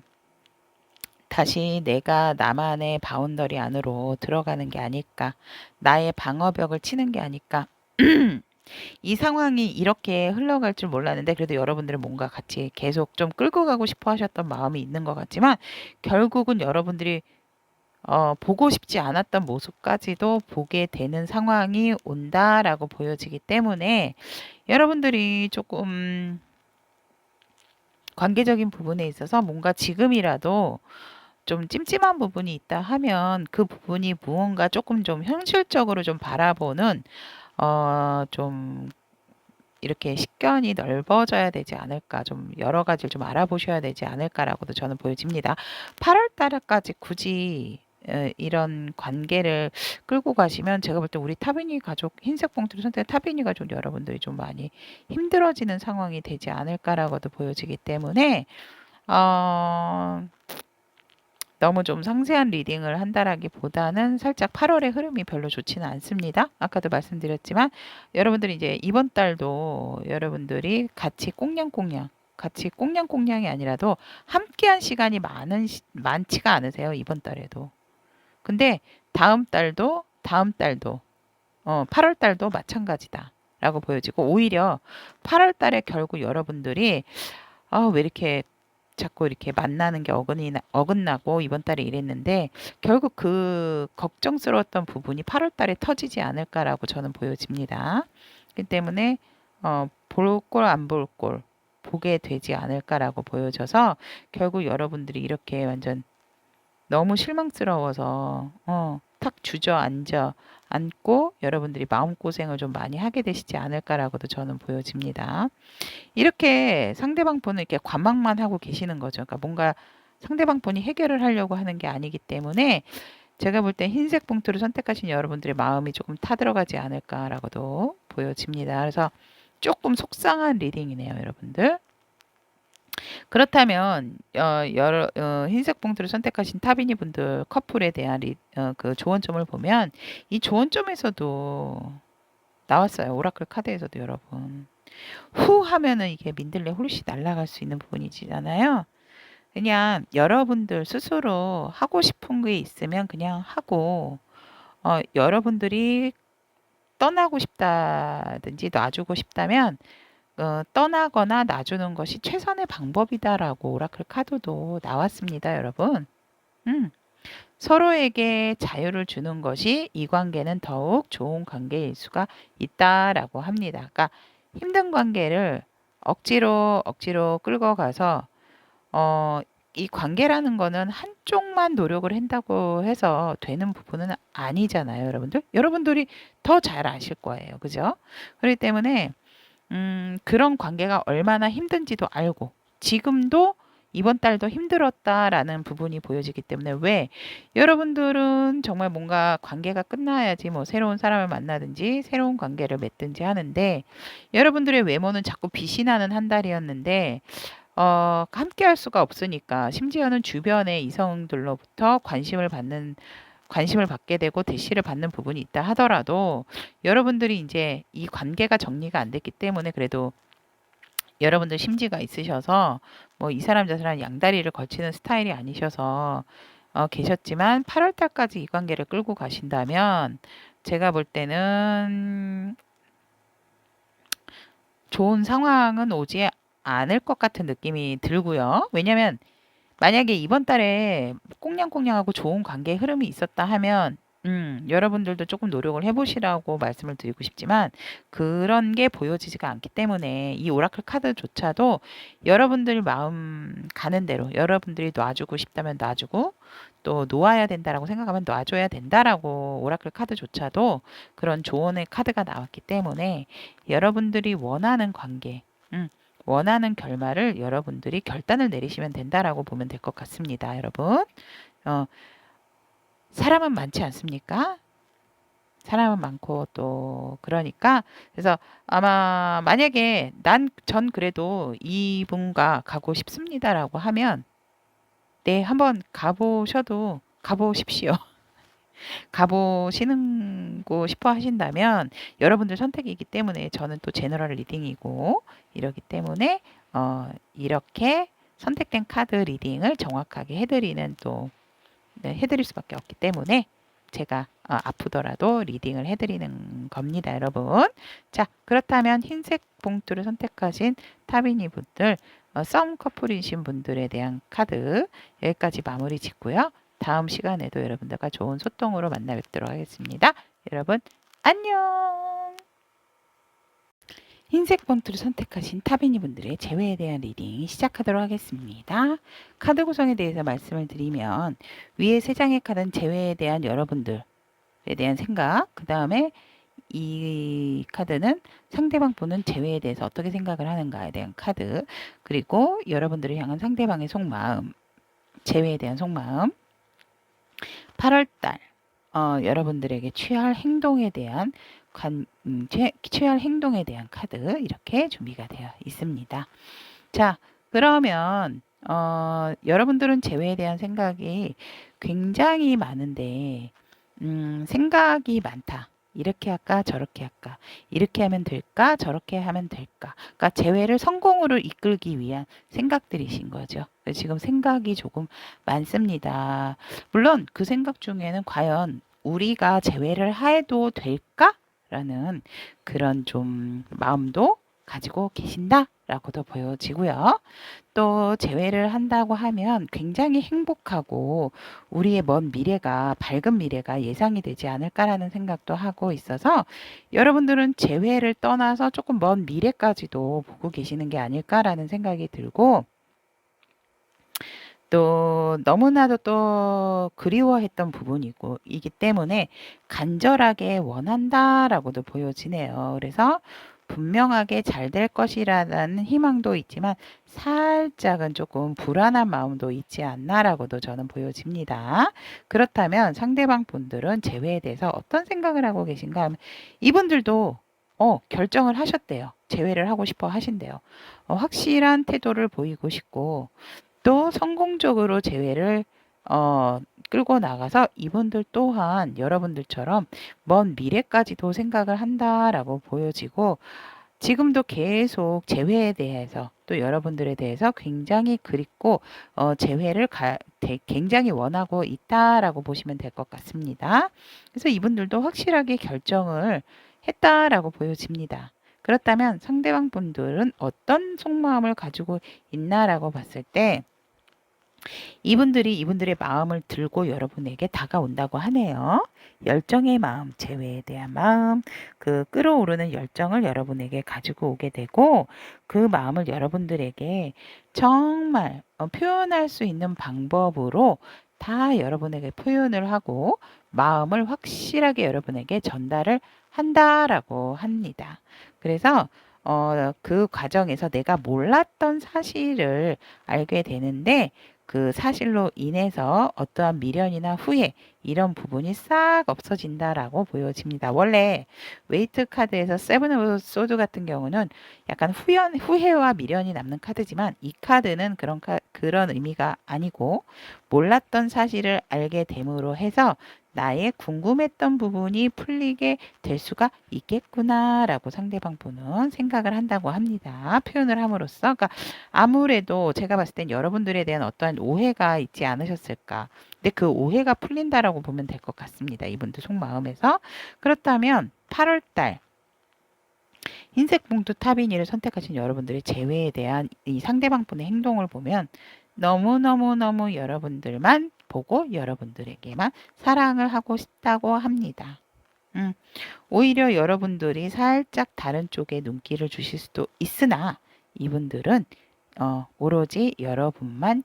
다시 내가 나만의 바운더리 안으로 들어가는 게 아닐까, 나의 방어벽을 치는 게 아닐까. 이 상황이 이렇게 흘러갈 줄 몰랐는데 그래도 여러분들은 뭔가 같이 계속 좀 끌고 가고 싶어 하셨던 마음이 있는 것 같지만 결국은 여러분들이 보고 싶지 않았던 모습까지도 보게 되는 상황이 온다라고 보여지기 때문에 여러분들이 조금 관계적인 부분에 있어서 뭔가 지금이라도 좀 찜찜한 부분이 있다 하면 그 부분이 무언가 조금 좀 현실적으로 좀 바라보는 좀 이렇게 식견이 넓어져야 되지 않을까, 좀 여러 가지를 좀 알아보셔야 되지 않을까라고도 저는 보여집니다. 8월 달까지 굳이 이런 관계를 끌고 가시면 제가 볼 때 우리 타비니 가족, 흰색 봉투를 선택한 타비니 가족 여러분들이 좀 많이 힘들어지는 상황이 되지 않을까라고도 보여지기 때문에 어, 너무 좀 상세한 리딩을 한다라기보다는 살짝 8월의 흐름이 별로 좋지는 않습니다. 아까도 말씀드렸지만 여러분들이 이제 이번 달도 여러분들이 같이 꽁냥꽁냥이 아니라도 함께한 시간이 많지가 않으세요. 이번 달에도. 근데 다음 달도 8월 달도 마찬가지다. 라고 보여지고 오히려 8월 달에 결국 여러분들이 왜 이렇게 자꾸 이렇게 만나는 게 어긋나고 이번 달에 이랬는데 결국 그 걱정스러웠던 부분이 8월 달에 터지지 않을까라고 저는 보여집니다. 그렇기 때문에 볼 꼴 안 볼 꼴 보게 되지 않을까라고 보여져서 결국 여러분들이 이렇게 완전 너무 실망스러워서 탁 주저앉아 앉고 여러분들이 마음고생을 좀 많이 하게 되시지 않을까라고도 저는 보여집니다. 이렇게 상대방 분은 이렇게 관망만 하고 계시는 거죠. 그러니까 뭔가 상대방 분이 해결을 하려고 하는 게 아니기 때문에 제가 볼 때 흰색 봉투를 선택하신 여러분들의 마음이 조금 타들어가지 않을까라고도 보여집니다. 그래서 조금 속상한 리딩이네요, 여러분들. 그렇다면 흰색 봉투를 선택하신 타비니 분들 커플에 대한 그 조언점을 보면 이 조언점에서도 나왔어요. 오라클 카드에서도 여러분. 후 하면은 이게 민들레 홀씨 날아갈 수 있는 부분이잖아요. 그냥 여러분들 스스로 하고 싶은 게 있으면 그냥 하고, 여러분들이 떠나고 싶다든지 놔주고 싶다면, 떠나거나 놔주는 것이 최선의 방법이다라고 오라클 카드도 나왔습니다, 여러분. 음. 서로에게 자유를 주는 것이 이 관계는 더욱 좋은 관계일 수가 있다라고 합니다. 그러니까 힘든 관계를 억지로 끌고 가서 어, 이 관계라는 거는 한쪽만 노력을 한다고 해서 되는 부분은 아니잖아요, 여러분들. 여러분들이 더 잘 아실 거예요. 그죠? 그렇기 때문에 그런 관계가 얼마나 힘든지도 알고, 지금도 이번 달도 힘들었다라는 부분이 보여지기 때문에 왜 여러분들은 정말 뭔가 관계가 끝나야지 뭐 새로운 사람을 만나든지 새로운 관계를 맺든지 하는데 여러분들의 외모는 자꾸 빛이 나는 한 달이었는데 함께 할 수가 없으니까 심지어는 주변의 이성들로부터 관심을 받게 되고 대시를 받는 부분이 있다 하더라도 여러분들이 이제 이 관계가 정리가 안 됐기 때문에 그래도 여러분들 심지가 있으셔서 뭐 이 사람 저 사람 양다리를 걸치는 스타일이 아니셔서 계셨지만 8월 달까지 이 관계를 끌고 가신다면 제가 볼 때는 좋은 상황은 오지 않을 것 같은 느낌이 들고요. 왜냐면 만약에 이번 달에 꽁냥꽁냥하고 좋은 관계 흐름이 있었다 하면 여러분들도 조금 노력을 해보시라고 말씀을 드리고 싶지만 그런 게 보여지지가 않기 때문에 이 오라클 카드조차도 여러분들 마음 가는 대로 여러분들이 놔주고 싶다면 놔주고 또 놓아야 된다라고 생각하면 놔줘야 된다라고 오라클 카드조차도 그런 조언의 카드가 나왔기 때문에 여러분들이 원하는 관계, 원하는 결말을 여러분들이 결단을 내리시면 된다라고 보면 될 것 같습니다, 여러분. 어, 사람은 많지 않습니까? 사람은 많고 또 그러니까 그래서 아마 만약에 전 그래도 이분과 가고 싶습니다라고 하면 네, 한번 가보십시오. 가보시는 고 싶어 하신다면 여러분들 선택이기 때문에 저는 또 제너럴 리딩이고 이러기 때문에 이렇게 선택된 카드 리딩을 정확하게 해드리는 또 네, 해드릴 수밖에 없기 때문에 제가 아프더라도 리딩을 해드리는 겁니다, 여러분. 자, 그렇다면 흰색 봉투를 선택하신 타비니 분들, 썸 커플이신 분들에 대한 카드 여기까지 마무리 짓고요. 다음 시간에도 여러분들과 좋은 소통으로 만나 뵙도록 하겠습니다. 여러분, 안녕! 흰색 봉투를 선택하신 타비니 분들의 재회에 대한 리딩 시작하도록 하겠습니다. 카드 구성에 대해서 말씀을 드리면 위에 세 장의 카드는 재회에 대한 여러분들에 대한 생각, 그 다음에 이 카드는 상대방 보는 재회에 대해서 어떻게 생각을 하는가에 대한 카드, 그리고 여러분들을 향한 상대방의 속마음, 재회에 대한 속마음, 8월달 여러분들에게 취할 행동에 대한 취할 행동에 대한 카드 이렇게 준비가 되어 있습니다. 자, 그러면 여러분들은 재회에 대한 생각이 굉장히 많은데 생각이 많다. 이렇게 할까 저렇게 할까 이렇게 하면 될까 저렇게 하면 될까 그러니까 재회를 성공으로 이끌기 위한 생각들이신 거죠. 지금 생각이 조금 많습니다. 물론 그 생각 중에는 과연 우리가 재회를 해도 될까라는 그런 좀 마음도 가지고 계신다라고도 보여지고요. 또 재회를 한다고 하면 굉장히 행복하고 우리의 먼 미래가 밝은 미래가 예상이 되지 않을까라는 생각도 하고 있어서 여러분들은 재회를 떠나서 조금 먼 미래까지도 보고 계시는 게 아닐까라는 생각이 들고 또 너무나도 또 그리워했던 부분이고 이기 때문에 간절하게 원한다라고도 보여지네요. 그래서 분명하게 잘 될 것이라는 희망도 있지만 살짝은 조금 불안한 마음도 있지 않나라고도 저는 보여집니다. 그렇다면 상대방 분들은 재회에 대해서 어떤 생각을 하고 계신가 하면 이분들도 결정을 하셨대요. 재회를 하고 싶어 하신대요. 확실한 태도를 보이고 싶고 또 성공적으로 재회를 끌고 나가서 이분들 또한 여러분들처럼 먼 미래까지도 생각을 한다라고 보여지고 지금도 계속 재회에 대해서 또 여러분들에 대해서 굉장히 그립고 재회를 굉장히 원하고 있다라고 보시면 될 것 같습니다. 그래서 이분들도 확실하게 결정을 했다라고 보여집니다. 그렇다면 상대방 분들은 어떤 속마음을 가지고 있나라고 봤을 때 이분들이 이분들의 마음을 들고 여러분에게 다가온다고 하네요. 열정의 마음, 재회에 대한 마음, 그 끌어오르는 열정을 여러분에게 가지고 오게 되고 그 마음을 여러분들에게 정말 표현할 수 있는 방법으로 다 여러분에게 표현을 하고 마음을 확실하게 여러분에게 전달을 한다라고 합니다. 그래서 그 과정에서 내가 몰랐던 사실을 알게 되는데 그 사실로 인해서 어떠한 미련이나 후회 이런 부분이 싹 없어진다라고 보여집니다. 원래 웨이트 카드에서 세븐 오브 소드 같은 경우는 약간 후회와 미련이 남는 카드지만 이 카드는 그런 의미가 아니고 몰랐던 사실을 알게 됨으로 해서 나의 궁금했던 부분이 풀리게 될 수가 있겠구나라고 상대방 분은 생각을 한다고 합니다. 표현을 함으로써. 그러니까 아무래도 제가 봤을 땐 여러분들에 대한 어떠한 오해가 있지 않으셨을까. 근데 그 오해가 풀린다라고 보면 될 것 같습니다. 이분들 속마음에서. 그렇다면 8월 달 흰색 봉투 타비니를 선택하신 여러분들의 재회에 대한 이 상대방 분의 행동을 보면 너무너무너무 여러분들만 보고 여러분들에게만 사랑을 하고 싶다고 합니다. 오히려 여러분들이 살짝 다른 쪽에 눈길을 주실 수도 있으나 이분들은 오로지 여러분을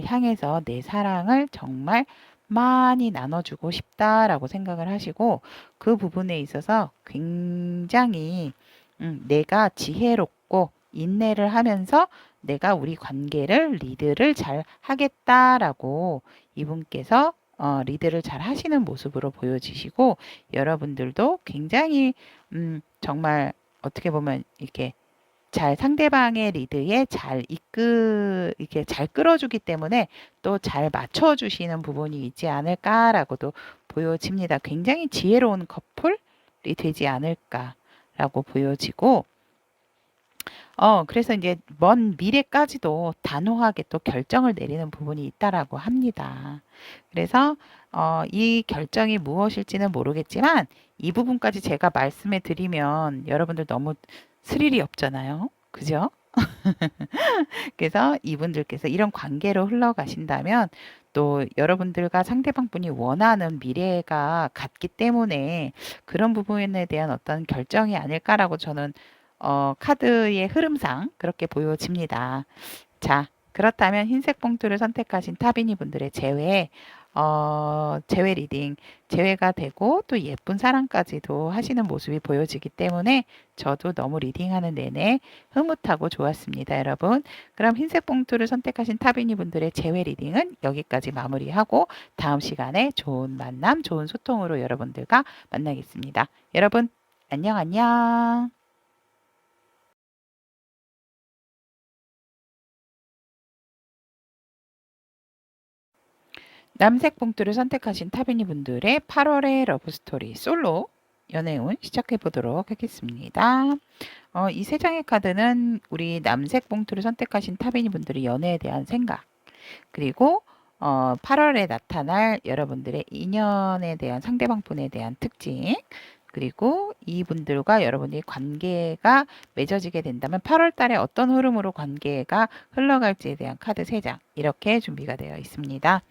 향해서 내 사랑을 정말 많이 나눠주고 싶다라고 생각을 하시고 그 부분에 있어서 굉장히 내가 지혜롭고 인내를 하면서 내가 우리 관계를 리드를 잘 하겠다라고 이분께서 리드를 잘 하시는 모습으로 보여지시고 여러분들도 굉장히 정말 어떻게 보면 이렇게 잘 상대방의 리드에 이렇게 잘 끌어주기 때문에 또 잘 맞춰주시는 부분이 있지 않을까라고도 보여집니다. 굉장히 지혜로운 커플이 되지 않을까라고 보여지고, 그래서 이제 먼 미래까지도 단호하게 또 결정을 내리는 부분이 있다라고 합니다. 그래서, 이 결정이 무엇일지는 모르겠지만, 이 부분까지 제가 말씀해 드리면 여러분들 너무 스릴이 없잖아요. 그죠? 그래서 이분들께서 이런 관계로 흘러가신다면 또 여러분들과 상대방 분이 원하는 미래가 같기 때문에 그런 부분에 대한 어떤 결정이 아닐까라고 저는 카드의 흐름상 그렇게 보여집니다. 자, 그렇다면 흰색 봉투를 선택하신 타비니 분들의 재회 리딩, 재회가 되고 또 예쁜 사랑까지도 하시는 모습이 보여지기 때문에 저도 너무 리딩하는 내내 흐뭇하고 좋았습니다, 여러분. 그럼 흰색 봉투를 선택하신 타비니 분들의 재회 리딩은 여기까지 마무리하고 다음 시간에 좋은 만남, 좋은 소통으로 여러분들과 만나겠습니다. 여러분, 안녕, 안녕. 남색 봉투를 선택하신 타비니 분들의 8월의 러브스토리 솔로 연애운 시작해 보도록 하겠습니다. 이 세 장의 카드는 우리 남색 봉투를 선택하신 타비니 분들의 연애에 대한 생각, 그리고 8월에 나타날 여러분들의 인연에 대한 상대방 분에 대한 특징, 그리고 이분들과 여러분의 관계가 맺어지게 된다면 8월 달에 어떤 흐름으로 관계가 흘러갈지에 대한 카드 3장 이렇게 준비가 되어 있습니다.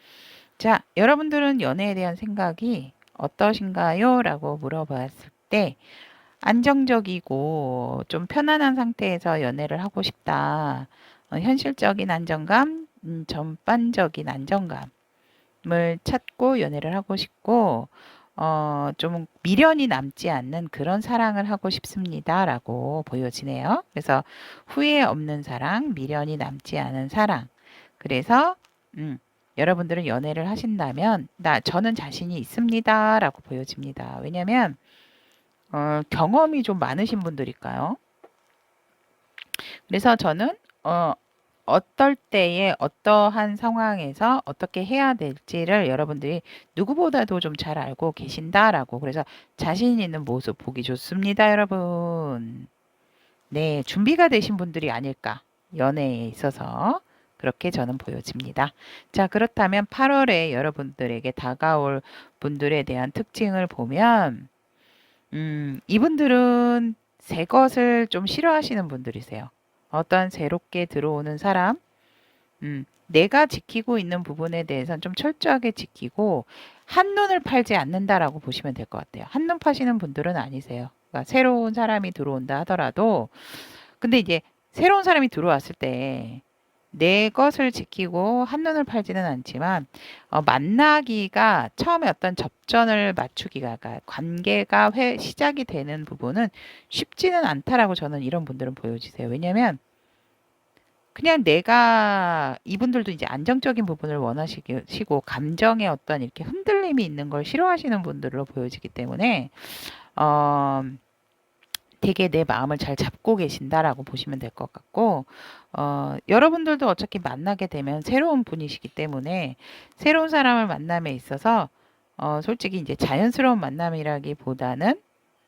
자, 여러분들은 연애에 대한 생각이 어떠신가요? 라고 물어봤을 때 안정적이고 좀 편안한 상태에서 연애를 하고 싶다. 현실적인 안정감, 전반적인 안정감을 찾고 연애를 하고 싶고 좀 미련이 남지 않는 그런 사랑을 하고 싶습니다. 라고 보여지네요. 그래서 후회 없는 사랑, 미련이 남지 않은 사랑. 그래서 여러분들은 연애를 하신다면 저는 자신이 있습니다. 라고 보여집니다. 왜냐면 경험이 좀 많으신 분들일까요? 그래서 저는 어떨 때에 어떠한 상황에서 어떻게 해야 될지를 여러분들이 누구보다도 좀 잘 알고 계신다라고 그래서 자신 있는 모습 보기 좋습니다, 여러분. 네, 준비가 되신 분들이 아닐까. 연애에 있어서 그렇게 저는 보여집니다. 자, 그렇다면 8월에 여러분들에게 다가올 분들에 대한 특징을 보면 이분들은 새 것을 좀 싫어하시는 분들이세요. 어떤 새롭게 들어오는 사람, 내가 지키고 있는 부분에 대해서는 좀 철저하게 지키고 한눈을 팔지 않는다라고 보시면 될 것 같아요. 한눈 파시는 분들은 아니세요. 그러니까 새로운 사람이 들어온다 하더라도 근데 이제 새로운 사람이 들어왔을 때 내 것을 지키고 한눈을 팔지는 않지만 만나기가 처음에 어떤 접전을 맞추기가 그러니까 관계가 시작이 되는 부분은 쉽지는 않다라고 저는 이런 분들은 보여지세요. 왜냐하면 그냥 내가 이분들도 이제 안정적인 부분을 원하시고 감정의 어떤 이렇게 흔들림이 있는 걸 싫어하시는 분들로 보여지기 때문에 어, 되게 내 마음을 잘 잡고 계신다라고 보시면 될 것 같고, 여러분들도 어차피 만나게 되면 새로운 분이시기 때문에 새로운 사람을 만남에 있어서 솔직히 이제 자연스러운 만남이라기보다는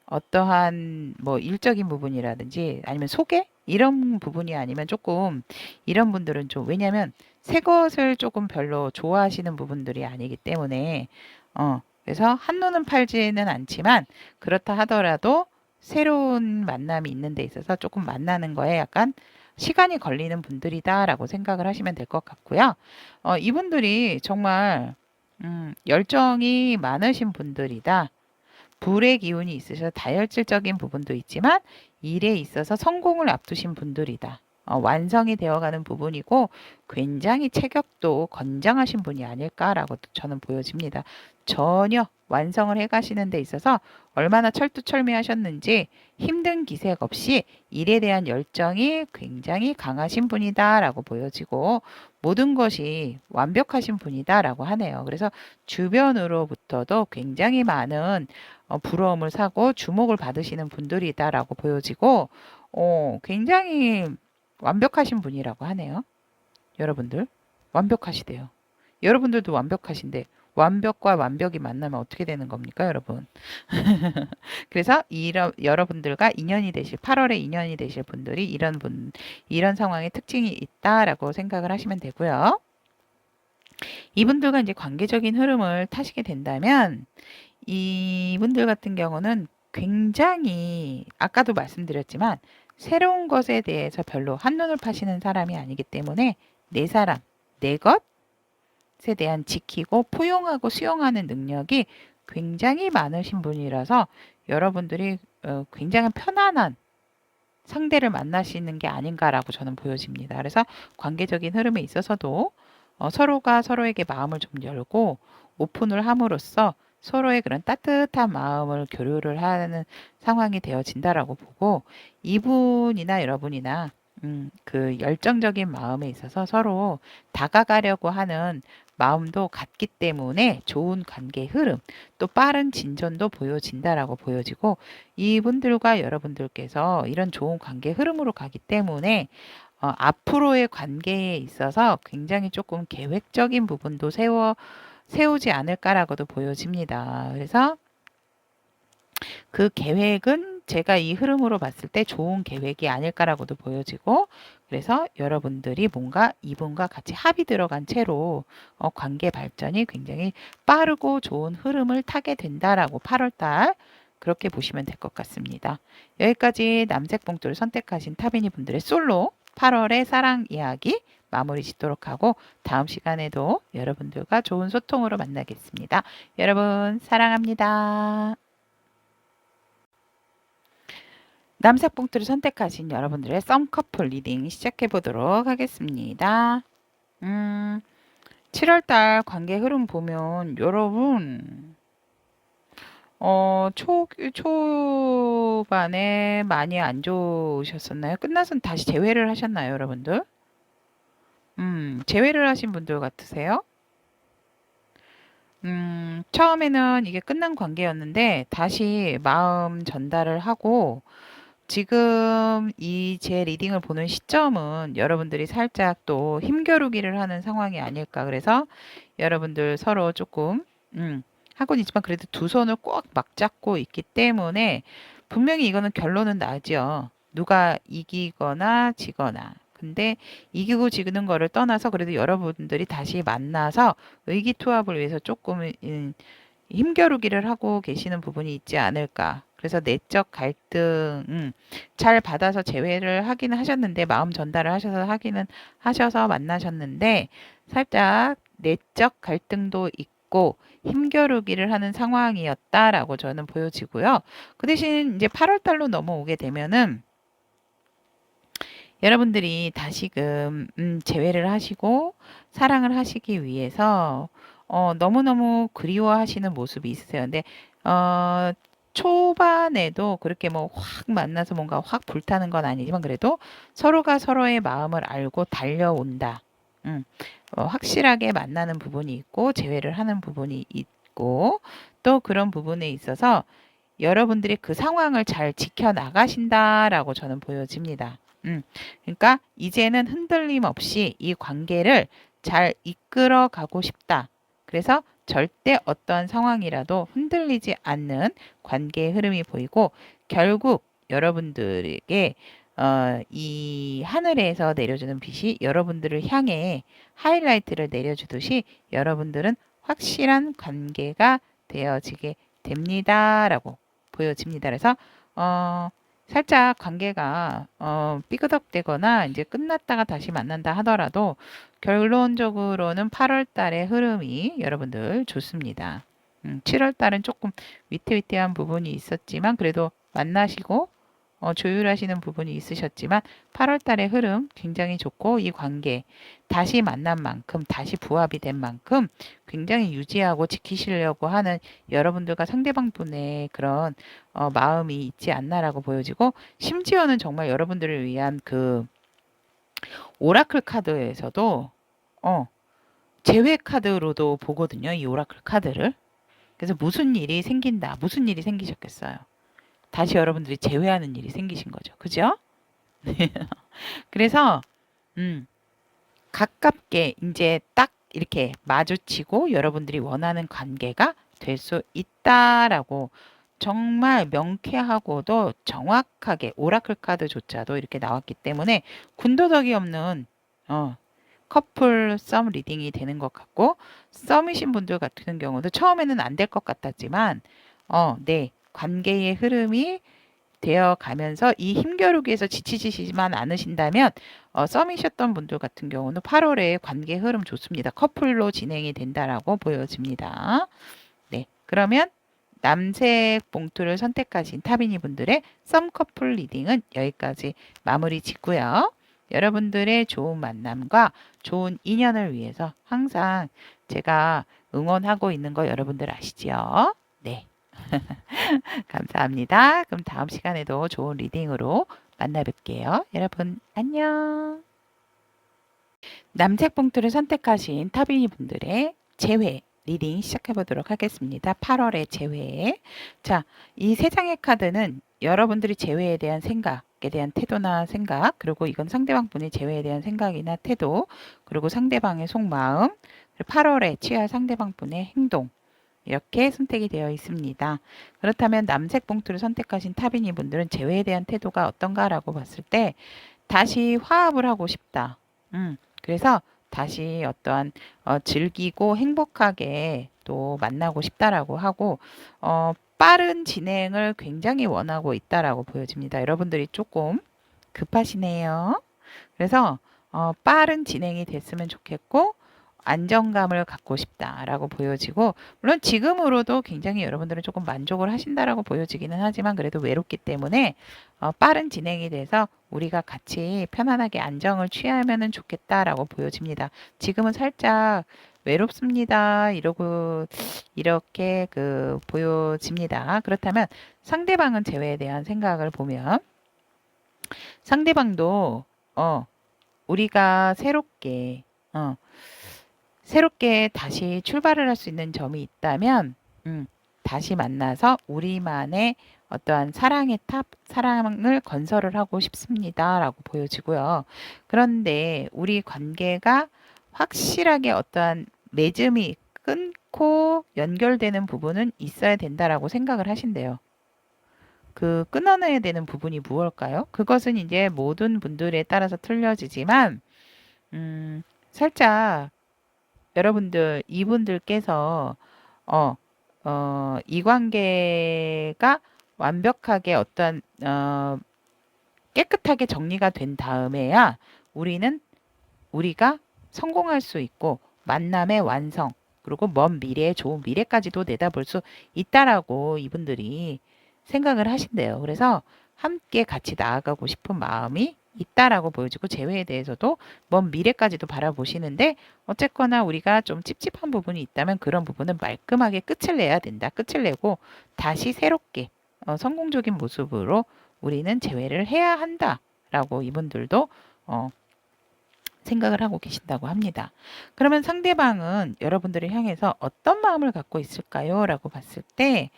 어떠한 뭐 일적인 부분이라든지 아니면 소개 이런 부분이 아니면 조금 이런 분들은 좀 왜냐면 새 것을 조금 별로 좋아하시는 부분들이 아니기 때문에 그래서 한눈은 팔지는 않지만 그렇다 하더라도 새로운 만남이 있는 데 있어서 조금 만나는 거에 약간 시간이 걸리는 분들이다라고 생각을 하시면 될 것 같고요. 이분들이 정말 열정이 많으신 분들이다. 불의 기운이 있으셔서 다혈질적인 부분도 있지만 일에 있어서 성공을 앞두신 분들이다. 완성이 되어가는 부분이고 굉장히 체격도 건장하신 분이 아닐까라고 저는 보여집니다. 전혀 완성을 해가시는 데 있어서 얼마나 철두철미하셨는지 힘든 기색 없이 일에 대한 열정이 굉장히 강하신 분이다라고 보여지고 모든 것이 완벽하신 분이다라고 하네요. 그래서 주변으로부터도 굉장히 많은 부러움을 사고 주목을 받으시는 분들이다라고 보여지고 굉장히 완벽하신 분이라고 하네요. 여러분들 완벽하시대요. 여러분들도 완벽하신데 완벽과 완벽이 만나면 어떻게 되는 겁니까, 여러분? 그래서 여러분들과 인연이 되실 8월에 인연이 되실 분들이 이런 상황의 특징이 있다라고 생각을 하시면 되고요. 이분들과 이제 관계적인 흐름을 타시게 된다면 이분들 같은 경우는 굉장히 아까도 말씀드렸지만 새로운 것에 대해서 별로 한눈을 파시는 사람이 아니기 때문에 내 사람, 내 것에 대한 지키고 포용하고 수용하는 능력이 굉장히 많으신 분이라서 여러분들이 굉장히 편안한 상대를 만나시는 게 아닌가라고 저는 보여집니다. 그래서 관계적인 흐름에 있어서도 서로가 서로에게 마음을 좀 열고 오픈을 함으로써 서로의 그런 따뜻한 마음을 교류를 하는 상황이 되어진다라고 보고 이분이나 여러분이나 그 열정적인 마음에 있어서 서로 다가가려고 하는 마음도 같기 때문에 좋은 관계 흐름 또 빠른 진전도 보여진다라고 보여지고 이분들과 여러분들께서 이런 좋은 관계 흐름으로 가기 때문에 앞으로의 관계에 있어서 굉장히 조금 계획적인 부분도 세우지 않을까라고도 보여집니다. 그래서 그 계획은 제가 이 흐름으로 봤을 때 좋은 계획이 아닐까라고도 보여지고 그래서 여러분들이 뭔가 이분과 같이 합이 들어간 채로 관계 발전이 굉장히 빠르고 좋은 흐름을 타게 된다라고 8월달 그렇게 보시면 될 것 같습니다. 여기까지 남색 봉투를 선택하신 타비니 분들의 솔로 8월의 사랑 이야기 마무리 짓도록 하고 다음 시간에도 여러분들과 좋은 소통으로 만나겠습니다. 여러분 사랑합니다. 남색 봉투를 선택하신 여러분들의 썸커플 리딩 시작해 보도록 하겠습니다. 7월달 관계 흐름 보면 여러분 초반에 많이 안 좋으셨었나요? 끝나선 다시 재회를 하셨나요, 여러분들? 재회를 하신 분들 같으세요? 처음에는 이게 끝난 관계였는데 다시 마음 전달을 하고 지금 이 제 리딩을 보는 시점은 여러분들이 살짝 또 힘겨루기를 하는 상황이 아닐까. 그래서 여러분들 서로 조금 하고는 있지만 그래도 두 손을 꼭 막 잡고 있기 때문에 분명히 이거는 결론은 나죠. 누가 이기거나 지거나. 근데 이기고 지는 거를 떠나서 그래도 여러분들이 다시 만나서 의기투합을 위해서 조금 힘겨루기를 하고 계시는 부분이 있지 않을까. 그래서 내적 갈등, 잘 받아서 재회를 하기는 하셨는데, 마음 전달을 하셔서 만나셨는데, 살짝 내적 갈등도 있고, 힘겨루기를 하는 상황이었다라고 저는 보여지고요. 그 대신 이제 8월 달로 넘어오게 되면은, 여러분들이 다시금 재회를 하시고 사랑을 하시기 위해서 너무너무 그리워하시는 모습이 있으세요. 근데 어, 초반에도 그렇게 뭐 확 만나서 뭔가 확 불타는 건 아니지만 그래도 서로가 서로의 마음을 알고 달려온다. 음, 확실하게 만나는 부분이 있고 재회를 하는 부분이 있고 또 그런 부분에 있어서 여러분들이 그 상황을 잘 지켜나가신다라고 저는 보여집니다. 그러니까 이제는 흔들림 없이 이 관계를 잘 이끌어 가고 싶다. 그래서 절대 어떠한 상황이라도 흔들리지 않는 관계의 흐름이 보이고 결국 여러분들에게 이 하늘에서 내려주는 빛이 여러분들을 향해 하이라이트를 내려주듯이 여러분들은 확실한 관계가 되어지게 됩니다라고 보여집니다. 그래서 살짝 관계가 삐그덕대거나 이제 끝났다가 다시 만난다 하더라도 결론적으로는 8월 달의 흐름이 여러분들 좋습니다. 7월 달은 조금 위태위태한 부분이 있었지만 그래도 만나시고 조율하시는 부분이 있으셨지만 8월 달의 흐름 굉장히 좋고 이 관계 다시 만난 만큼 다시 부합이 된 만큼 굉장히 유지하고 지키시려고 하는 여러분들과 상대방 분의 그런 마음이 있지 않나라고 보여지고 심지어는 정말 여러분들을 위한 그 오라클 카드에서도 제외 카드로도 보거든요. 이 오라클 카드를. 그래서 무슨 일이 생긴다. 무슨 일이 생기셨겠어요. 다시 여러분들이 제외하는 일이 생기신 거죠. 그죠? 그래서 가깝게 이제 딱 이렇게 마주치고 여러분들이 원하는 관계가 될 수 있다라고 정말 명쾌하고도 정확하게 오라클 카드조차도 이렇게 나왔기 때문에 군더더기 없는 커플 썸 리딩이 되는 것 같고 썸이신 분들 같은 경우도 처음에는 안 될 것 같았지만 네 관계의 흐름이 되어 가면서 이 힘겨루기에서 지치시지만 않으신다면 썸이셨던 분들 같은 경우는 8월에 관계 흐름 좋습니다. 커플로 진행이 된다라고 보여집니다. 네, 그러면 남색 봉투를 선택하신 타비니 분들의 썸 커플 리딩은 여기까지 마무리 짓고요. 여러분들의 좋은 만남과 좋은 인연을 위해서 항상 제가 응원하고 있는 거 여러분들 아시지요? 네. 감사합니다. 그럼 다음 시간에도 좋은 리딩으로 만나 뵐게요. 여러분, 안녕. 남색 봉투를 선택하신 타비니 분들의 재회 리딩 시작해 보도록 하겠습니다. 8월의 재회. 자, 이 세 장의 카드는 여러분들이 재회에 대한 생각에 대한 태도나 생각, 그리고 이건 상대방 분의 재회에 대한 생각이나 태도, 그리고 상대방의 속마음, 8월에 취할 상대방 분의 행동, 이렇게 선택이 되어 있습니다. 그렇다면 남색 봉투를 선택하신 타비니 분들은 재회에 대한 태도가 어떤가라고 봤을 때 다시 화합을 하고 싶다. 그래서 다시 어떠한 즐기고 행복하게 또 만나고 싶다라고 하고 빠른 진행을 굉장히 원하고 있다라고 보여집니다. 여러분들이 조금 급하시네요. 그래서 빠른 진행이 됐으면 좋겠고 안정감을 갖고 싶다라고 보여지고 물론 지금으로도 굉장히 여러분들은 조금 만족을 하신다라고 보여지기는 하지만 그래도 외롭기 때문에 빠른 진행이 돼서 우리가 같이 편안하게 안정을 취하면은 좋겠다라고 보여집니다. 지금은 살짝 외롭습니다. 이러고 이렇게 보여집니다. 그렇다면 상대방은 재회에 대한 생각을 보면 상대방도 우리가 새롭게 다시 출발을 할 수 있는 점이 있다면 다시 만나서 우리만의 어떠한 사랑을 건설을 하고 싶습니다라고 보여지고요. 그런데 우리 관계가 확실하게 어떠한 맺음이 끊고 연결되는 부분은 있어야 된다라고 생각을 하신대요. 그 끊어내야 되는 부분이 무엇일까요? 그것은 이제 모든 분들에 따라서 틀려지지만 살짝 여러분들 이분들께서 이 관계가 완벽하게 어떤 깨끗하게 정리가 된 다음에야 우리가 성공할 수 있고 만남의 완성 그리고 먼 미래의 좋은 미래까지도 내다볼 수 있다라고 이분들이 생각을 하신대요. 그래서 함께 같이 나아가고 싶은 마음이 있다라고 보여지고 재회에 대해서도 먼 미래까지도 바라보시는데 어쨌거나 우리가 좀 찝찝한 부분이 있다면 그런 부분은 말끔하게 끝을 내야 된다. 끝을 내고 다시 새롭게 성공적인 모습으로 우리는 재회를 해야 한다라고 이분들도 생각을 하고 계신다고 합니다. 그러면 상대방은 여러분들을 향해서 어떤 마음을 갖고 있을까요? 라고 봤을 때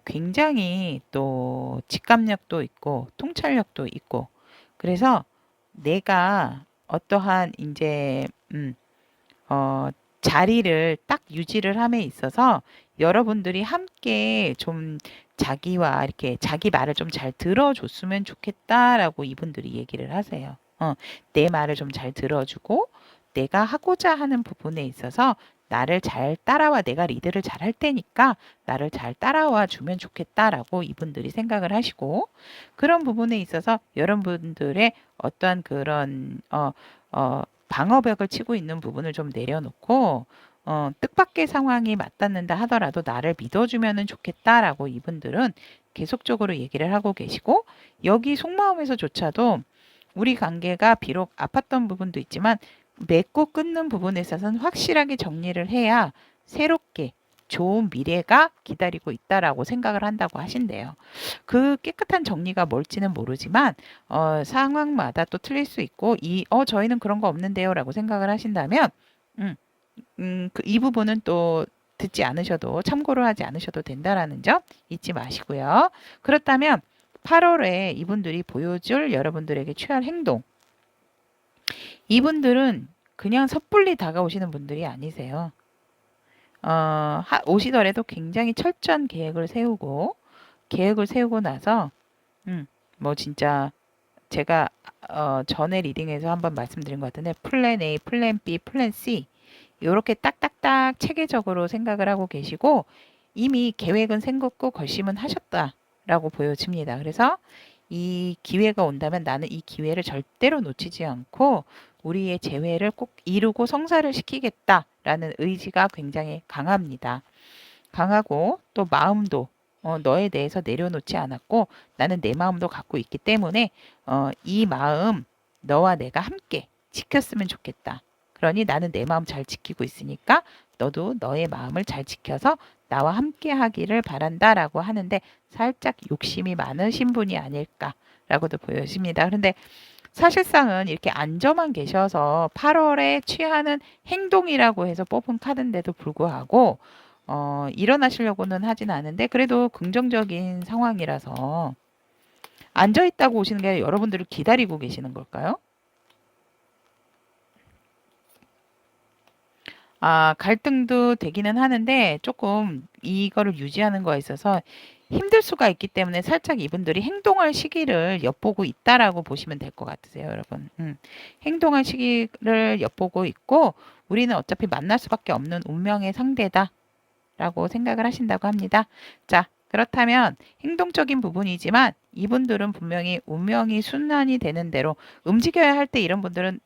굉장히 또 직감력도 있고 통찰력도 있고 그래서 내가 어떠한 이제 자리를 딱 유지를 함에 있어서 여러분들이 함께 좀 자기와 이렇게 자기 말을 좀 잘 들어줬으면 좋겠다라고 이분들이 얘기를 하세요. 내 말을 좀 잘 들어주고 내가 하고자 하는 부분에 있어서 나를 잘 따라와 내가 리드를 잘 할 테니까 나를 잘 따라와 주면 좋겠다라고 이분들이 생각을 하시고 그런 부분에 있어서 여러분들의 어떠한 그런 방어벽을 치고 있는 부분을 좀 내려놓고 뜻밖의 상황이 맞닿는다 하더라도 나를 믿어주면 좋겠다라고 이분들은 계속적으로 얘기를 하고 계시고 여기 속마음에서조차도 우리 관계가 비록 아팠던 부분도 있지만 맺고 끊는 부분에 있어서는 확실하게 정리를 해야 새롭게 좋은 미래가 기다리고 있다라고 생각을 한다고 하신대요. 그 깨끗한 정리가 뭘지는 모르지만 상황마다 또 틀릴 수 있고 저희는 그런 거 없는데요라고 생각을 하신다면 이 부분은 또 듣지 않으셔도 참고를 하지 않으셔도 된다라는 점 잊지 마시고요. 그렇다면 8월에 이분들이 보여줄 여러분들에게 취할 행동 이분들은 그냥 섣불리 다가오시는 분들이 아니세요. 오시더라도 굉장히 철저한 계획을 세우고 나서 뭐 진짜 제가 전에 리딩에서 한번 말씀드린 것 같은데 플랜 A, 플랜 B, 플랜 C 이렇게 딱딱딱 체계적으로 생각을 하고 계시고 이미 계획은 생겼고 결심은 하셨다라고 보여집니다. 그래서 이 기회가 온다면 나는 이 기회를 절대로 놓치지 않고 우리의 재회를 꼭 이루고 성사를 시키겠다라는 의지가 굉장히 강합니다. 강하고 또 마음도 너에 대해서 내려놓지 않았고 나는 내 마음도 갖고 있기 때문에 이 마음 너와 내가 함께 지켰으면 좋겠다. 그러니 나는 내 마음 잘 지키고 있으니까 너도 너의 마음을 잘 지켜서 나와 함께 하기를 바란다라고 하는데 살짝 욕심이 많으신 분이 아닐까라고도 보여집니다. 그런데 사실상은 이렇게 앉아만 계셔서 8월에 취하는 행동이라고 해서 뽑은 카드인데도 불구하고 일어나시려고는 하진 않은데 그래도 긍정적인 상황이라서 앉아 있다고 오시는 게 아니라 여러분들을 기다리고 계시는 걸까요? 갈등도 되기는 하는데 조금 이거를 유지하는 거에 있어서 힘들 수가 있기 때문에 살짝 이분들이 행동할 시기를 엿보고 있다라고 보시면 될 것 같으세요, 여러분. 행동할 시기를 엿보고 있고 우리는 어차피 만날 수밖에 없는 운명의 상대다라고 생각을 하신다고 합니다. 자, 그렇다면 행동적인 부분이지만 이분들은 분명히 운명이 순환이 되는 대로 움직여야 할 때 이런 분들은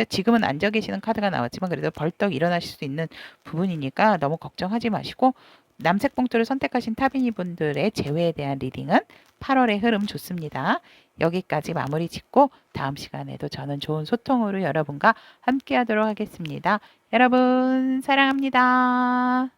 지금은 앉아 계시는 카드가 나왔지만 그래도 벌떡 일어나실 수 있는 부분이니까 너무 걱정하지 마시고 남색 봉투를 선택하신 타비니 분들의 재회에 대한 리딩은 8월의 흐름 좋습니다. 여기까지 마무리 짓고 다음 시간에도 저는 좋은 소통으로 여러분과 함께 하도록 하겠습니다. 여러분 사랑합니다.